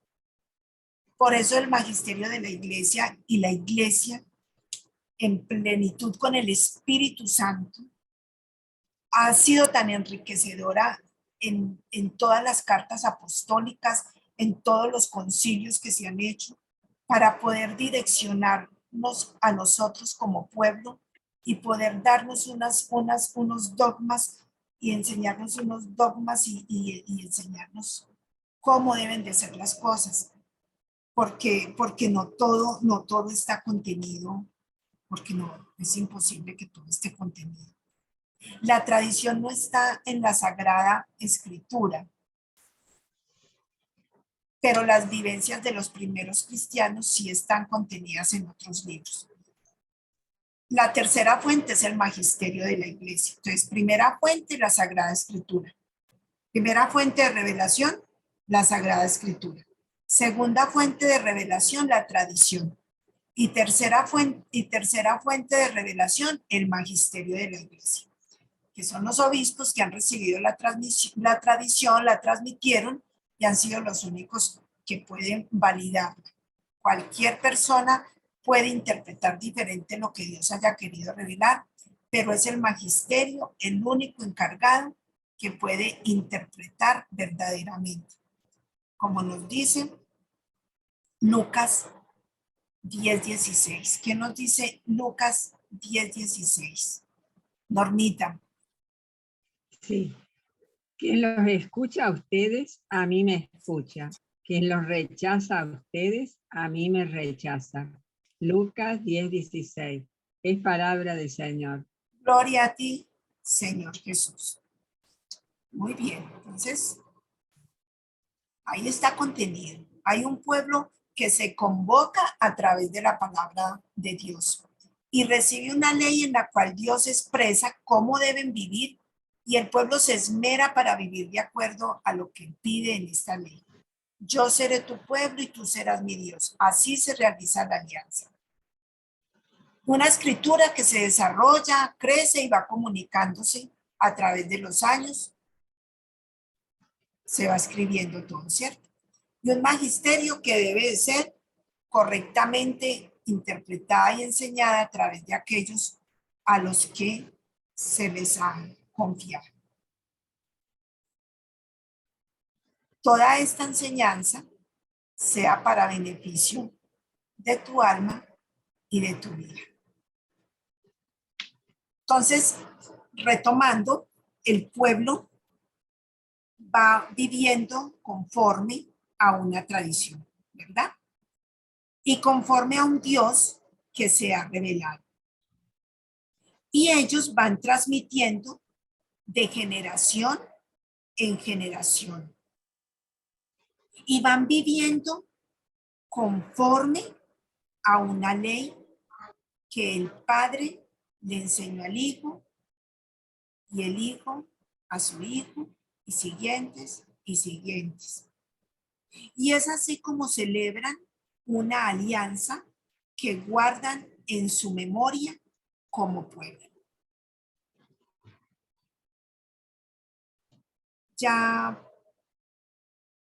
Por eso el magisterio de la Iglesia y la Iglesia en plenitud con el Espíritu Santo, ha sido tan enriquecedora en todas las cartas apostólicas, en todos los concilios que se han hecho, para poder direccionarnos a nosotros como pueblo y poder darnos unos dogmas y enseñarnos unos dogmas y enseñarnos cómo deben de ser las cosas. Porque no todo está contenido, porque no, es imposible que todo esté contenido. La tradición no está en la Sagrada Escritura, pero las vivencias de los primeros cristianos sí están contenidas en otros libros. La tercera fuente es el magisterio de la iglesia. Entonces, primera fuente, la Sagrada Escritura. Primera fuente de revelación, la Sagrada Escritura. Segunda fuente de revelación, la tradición. Y tercera fuente de revelación, el magisterio de la iglesia, que son los obispos que han recibido la tradición, la transmitieron y han sido los únicos que pueden validarla. Cualquier persona puede interpretar diferente lo que Dios haya querido revelar, pero es el magisterio el único encargado que puede interpretar verdaderamente. Como nos dice Lucas 10:16. ¿Qué nos dice Lucas 10:16? Normita. Sí. Quien los escucha a ustedes, a mí me escucha. Quien los rechaza a ustedes, a mí me rechaza. Lucas 10:16. Es palabra del Señor. Gloria a ti, Señor Jesús. Muy bien, entonces, ahí está contenido. Hay un pueblo que se convoca a través de la palabra de Dios y recibe una ley en la cual Dios expresa cómo deben vivir y el pueblo se esmera para vivir de acuerdo a lo que pide en esta ley. Yo seré tu pueblo y tú serás mi Dios. Así se realiza la alianza. Una escritura que se desarrolla, crece y va comunicándose a través de los años. Se va escribiendo todo, ¿cierto? Y un magisterio que debe de ser correctamente interpretada y enseñada a través de aquellos a los que se les ha confiado. Toda esta enseñanza sea para beneficio de tu alma y de tu vida. Entonces, retomando, el pueblo va viviendo conforme a una tradición, ¿verdad? Y conforme a un Dios que se ha revelado. Y ellos van transmitiendo de generación en generación. Y van viviendo conforme a una ley que el Padre le enseñó al Hijo y el Hijo a su Hijo y siguientes y siguientes. Y es así como celebran una alianza que guardan en su memoria como pueblo. Ya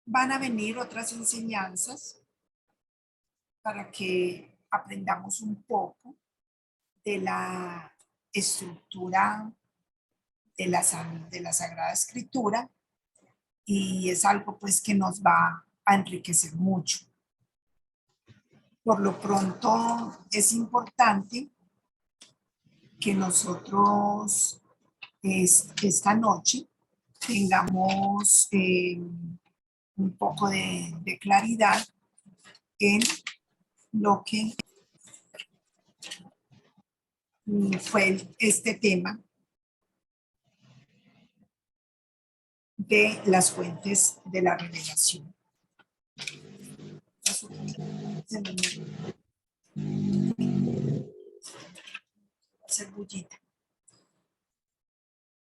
van a venir otras enseñanzas para que aprendamos un poco de la estructura de la Sagrada Escritura y es algo pues que nos va a enriquecer mucho. Por lo pronto es importante que nosotros esta noche tengamos un poco de claridad en lo que fue este tema de las fuentes de la revelación.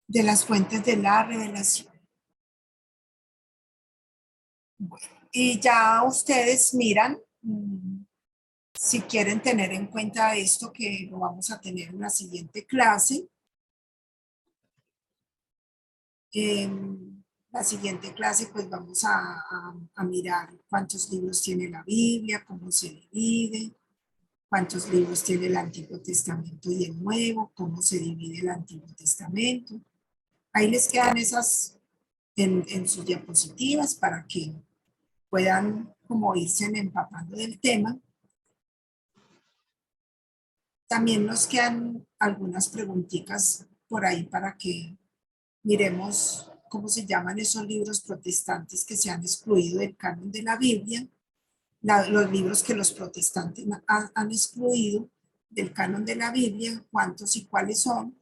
De las fuentes de la revelación. Bueno, y ya ustedes miran si quieren tener en cuenta esto que lo vamos a tener en la siguiente clase. En la siguiente clase pues vamos a mirar cuántos libros tiene la Biblia, cómo se divide, cuántos libros tiene el Antiguo Testamento y el Nuevo, cómo se divide el Antiguo Testamento. Ahí les quedan esas en sus diapositivas para que puedan como irse empapando del tema. También nos quedan algunas preguntitas por ahí para que miremos cómo se llaman esos libros protestantes que se han excluido del canon de la Biblia, los libros que los protestantes han excluido del canon de la Biblia, cuántos y cuáles son,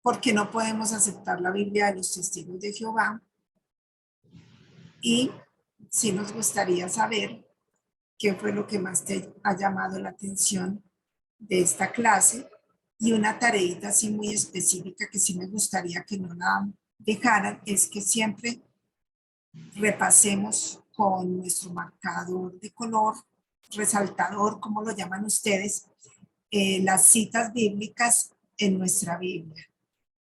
porque no podemos aceptar la Biblia de los testigos de Jehová. Y sí nos gustaría saber qué fue lo que más te ha llamado la atención de esta clase, y una tareita así muy específica que sí me gustaría que no la dejaran, es que siempre repasemos con nuestro marcador de color, resaltador, como lo llaman ustedes, las citas bíblicas en nuestra Biblia,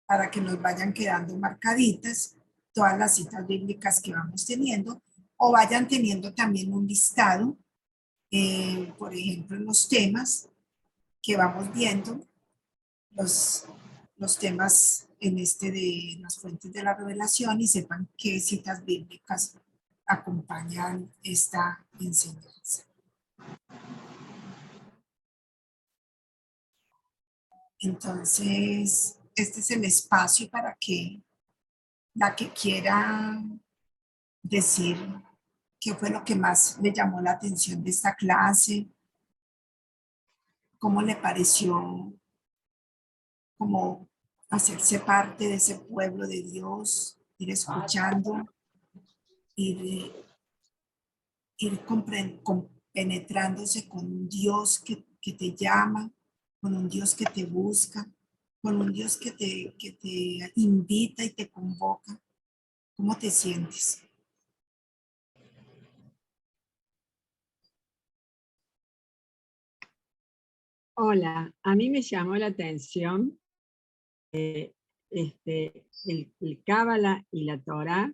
para que nos vayan quedando marcaditas todas las citas bíblicas que vamos teniendo, o vayan teniendo también un listado, por ejemplo, en los temas que vamos viendo, los temas en de las fuentes de la revelación, y sepan qué citas bíblicas acompañan esta enseñanza. Entonces, este es el espacio para que la que quiera decir qué fue lo que más le llamó la atención de esta clase, cómo le pareció como hacerse parte de ese pueblo de Dios, ir escuchando, ir penetrándose con un Dios que te llama, con un Dios que te busca, con un Dios que te invita y te convoca. ¿Cómo te sientes? Hola, a mí me llamó la atención el Cábala y la Torá.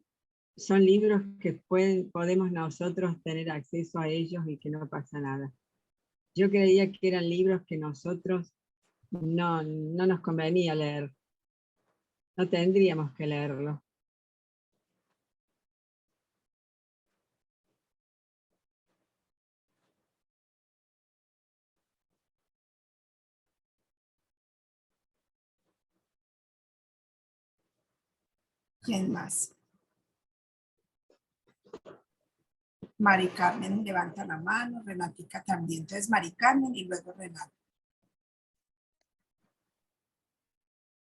Son libros que podemos nosotros tener acceso a ellos y que no pasa nada. Yo creía que eran libros que nosotros no nos convenía leer. No tendríamos que leerlos. ¿Quién más? Mari Carmen levanta la mano, Renatica también. Entonces Mari Carmen y luego Renata.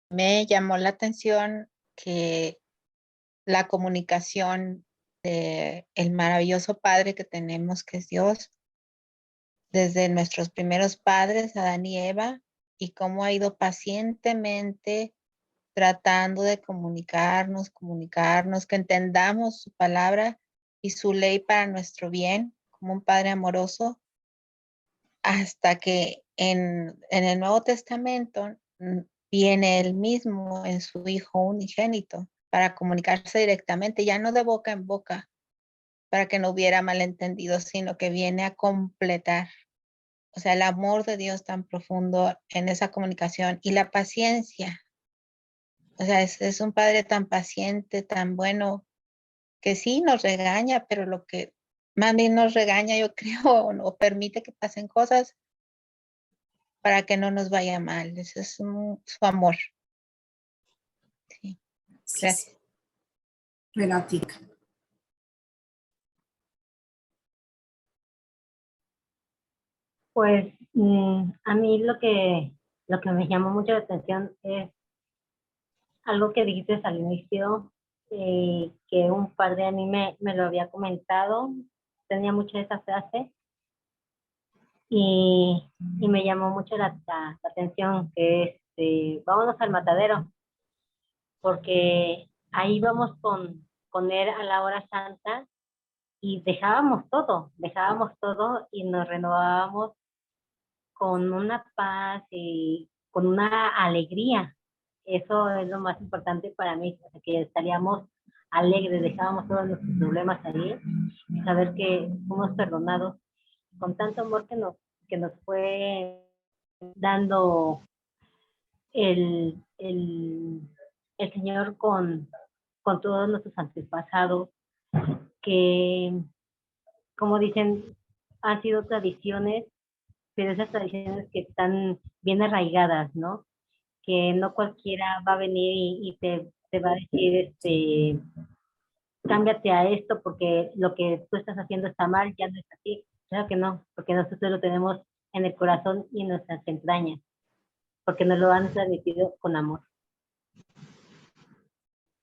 Me llamó la atención que la comunicación de el maravilloso Padre que tenemos, que es Dios, desde nuestros primeros padres, Adán y Eva, y cómo ha ido pacientemente tratando de comunicarnos, que entendamos su palabra y su ley para nuestro bien, como un Padre amoroso, hasta que en el Nuevo Testamento viene él mismo en su Hijo unigénito para comunicarse directamente, ya no de boca en boca, para que no hubiera malentendido, sino que viene a completar. O sea, el amor de Dios tan profundo en esa comunicación y la paciencia. O sea, es un Padre tan paciente, tan bueno, que sí nos regaña, pero lo que más bien nos regaña, yo creo, o permite que pasen cosas para que no nos vaya mal. Ese es su amor. Sí. Gracias. Renatica. Pues a mí lo que me llamó mucho la atención es algo que dijiste al inicio, que un padre a mí me lo había comentado, tenía mucha esa frase, y me llamó mucho la atención, que es, vámonos al matadero, porque ahí vamos con él a la hora santa y dejábamos todo y nos renovábamos con una paz y con una alegría. Eso es lo más importante para mí, que estaríamos alegres, dejábamos todos nuestros problemas ahí y saber que fuimos perdonados con tanto amor que nos que nos fue dando el Señor con todos nuestros antepasados, que, como dicen, han sido tradiciones, pero esas tradiciones que están bien arraigadas, ¿no? Que no cualquiera va a venir y te va a decir, cámbiate a esto porque lo que tú estás haciendo está mal, ya no es así. Claro que no, porque nosotros lo tenemos en el corazón y en nuestras entrañas, porque nos lo han transmitido con amor.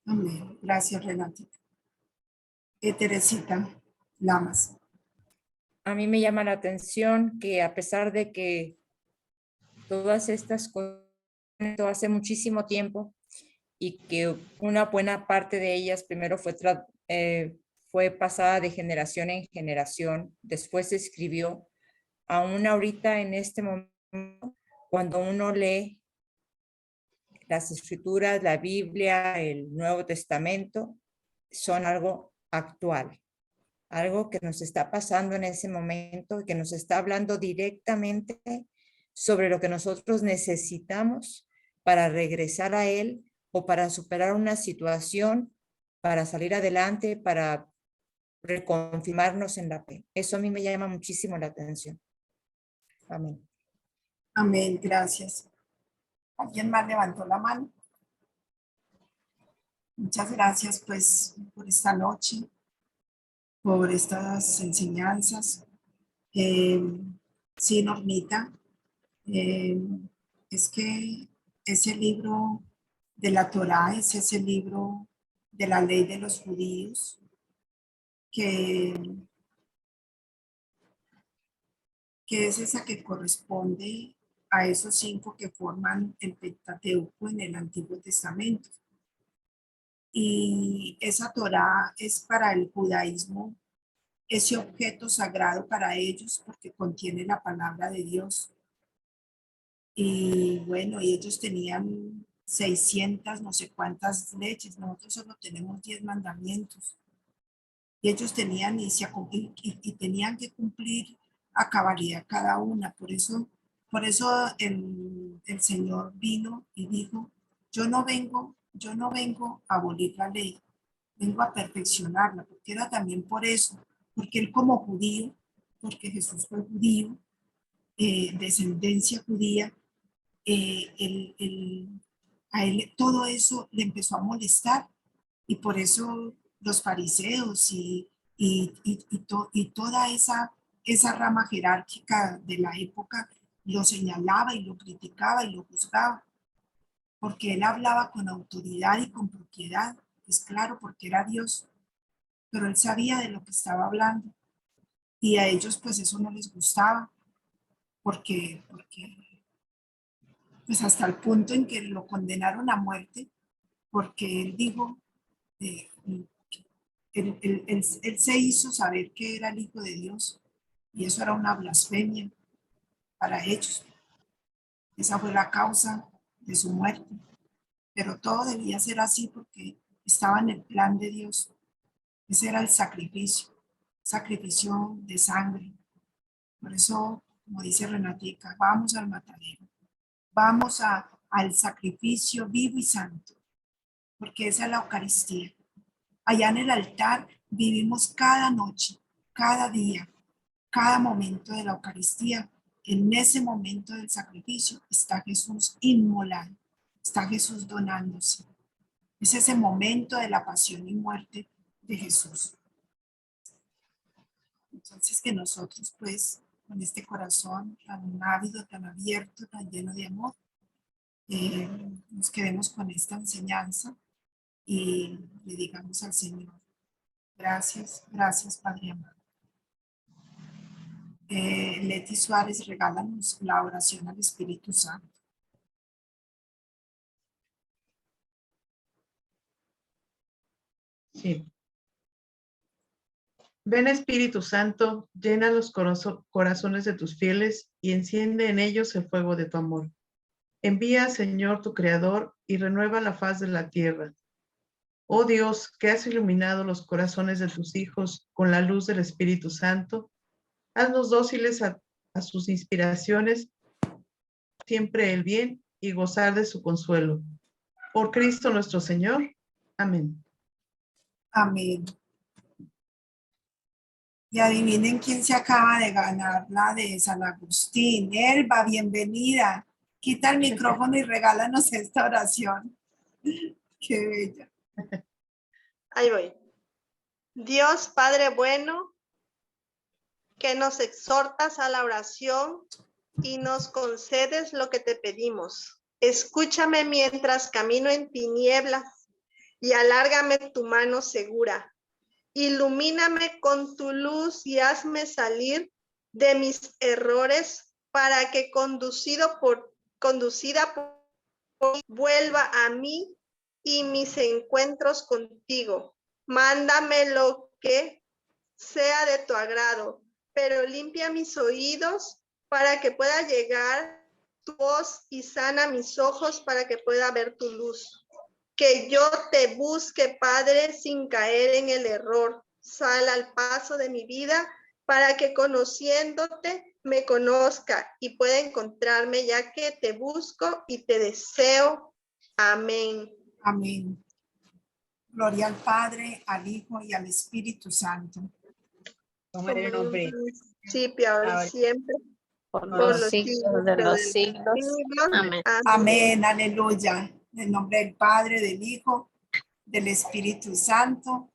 Amén. Gracias, Renatita. Teresita Lamas. A mí me llama la atención que a pesar de que todas estas cosas hace muchísimo tiempo y que una buena parte de ellas primero fue pasada de generación en generación, después se escribió, aún ahorita en este momento, cuando uno lee las escrituras, la Biblia, el Nuevo Testamento, son algo actual, algo que nos está pasando en ese momento, que nos está hablando directamente sobre lo que nosotros necesitamos para regresar a Él o para superar una situación, para salir adelante, para reconfirmarnos en la fe. Eso a mí me llama muchísimo la atención. Amén. Amén, gracias. ¿Alguien más levantó la mano? Muchas gracias pues por esta noche, por estas enseñanzas. Sí, Normita, es que ese libro de la Torá es ese libro de la ley de los judíos que es esa que corresponde a esos 5 que forman el Pentateuco en el Antiguo Testamento. Y esa Torá es para el judaísmo ese objeto sagrado para ellos porque contiene la palabra de Dios. Y bueno, y ellos tenían 600 no sé cuántas leyes, nosotros solo tenemos 10 mandamientos. Y ellos tenían y tenían que cumplir a cabalidad cada una. Por eso el Señor vino y dijo, yo no vengo a abolir la ley, vengo a perfeccionarla, porque era también por eso, porque él como judío, porque Jesús fue judío, descendencia judía, a él todo eso le empezó a molestar y por eso los fariseos y toda esa rama jerárquica de la época lo señalaba y lo criticaba y lo juzgaba, porque él hablaba con autoridad y con propiedad, es claro, porque era Dios, pero él sabía de lo que estaba hablando y a ellos pues eso no les gustaba, porque pues hasta el punto en que lo condenaron a muerte, porque él dijo, él se hizo saber que era el Hijo de Dios y eso era una blasfemia para ellos. Esa fue la causa de su muerte, pero todo debía ser así porque estaba en el plan de Dios. Ese era el sacrificio de sangre. Por eso, como dice Renatica, vamos al matadero, vamos al sacrificio vivo y santo, porque esa es la Eucaristía. Allá en el altar vivimos cada noche, cada día, cada momento de la Eucaristía. En ese momento del sacrificio está Jesús inmolado, está Jesús donándose. Es ese momento de la pasión y muerte de Jesús. Entonces que nosotros pues con este corazón tan ávido, tan abierto, tan lleno de amor, nos quedemos con esta enseñanza y le digamos al Señor, gracias, gracias Padre amado. Leti Suárez, regálanos la oración al Espíritu Santo. Sí. Ven Espíritu Santo, llena los corazones de tus fieles y enciende en ellos el fuego de tu amor. Envía, Señor, tu Creador, y renueva la faz de la tierra. Oh Dios, que has iluminado los corazones de tus hijos con la luz del Espíritu Santo, haznos dóciles a a sus inspiraciones siempre el bien y gozar de su consuelo. Por Cristo nuestro Señor. Amén. Amén. Y adivinen quién se acaba de ganar la de San Agustín. Elba, bienvenida. Quita el micrófono y regálanos esta oración. Qué bella. Ahí voy. Dios Padre bueno, que nos exhortas a la oración y nos concedes lo que te pedimos. Escúchame mientras camino en tinieblas y alárgame tu mano segura. Ilumíname con tu luz y hazme salir de mis errores para que conducida por vuelva a mí y mis encuentros contigo. Mándame lo que sea de tu agrado, pero limpia mis oídos para que pueda llegar tu voz y sana mis ojos para que pueda ver tu luz. Que yo te busque, Padre, sin caer en el error. Sal al paso de mi vida para que conociéndote me conozca y pueda encontrarme, ya que te busco y te deseo. Amén. Amén. Gloria al Padre, al Hijo y al Espíritu Santo. Como en el nombre. Principio, ahora y siempre. Por los siglos de los siglos. Amén. Amén, aleluya. En el nombre del Padre, del Hijo, del Espíritu Santo.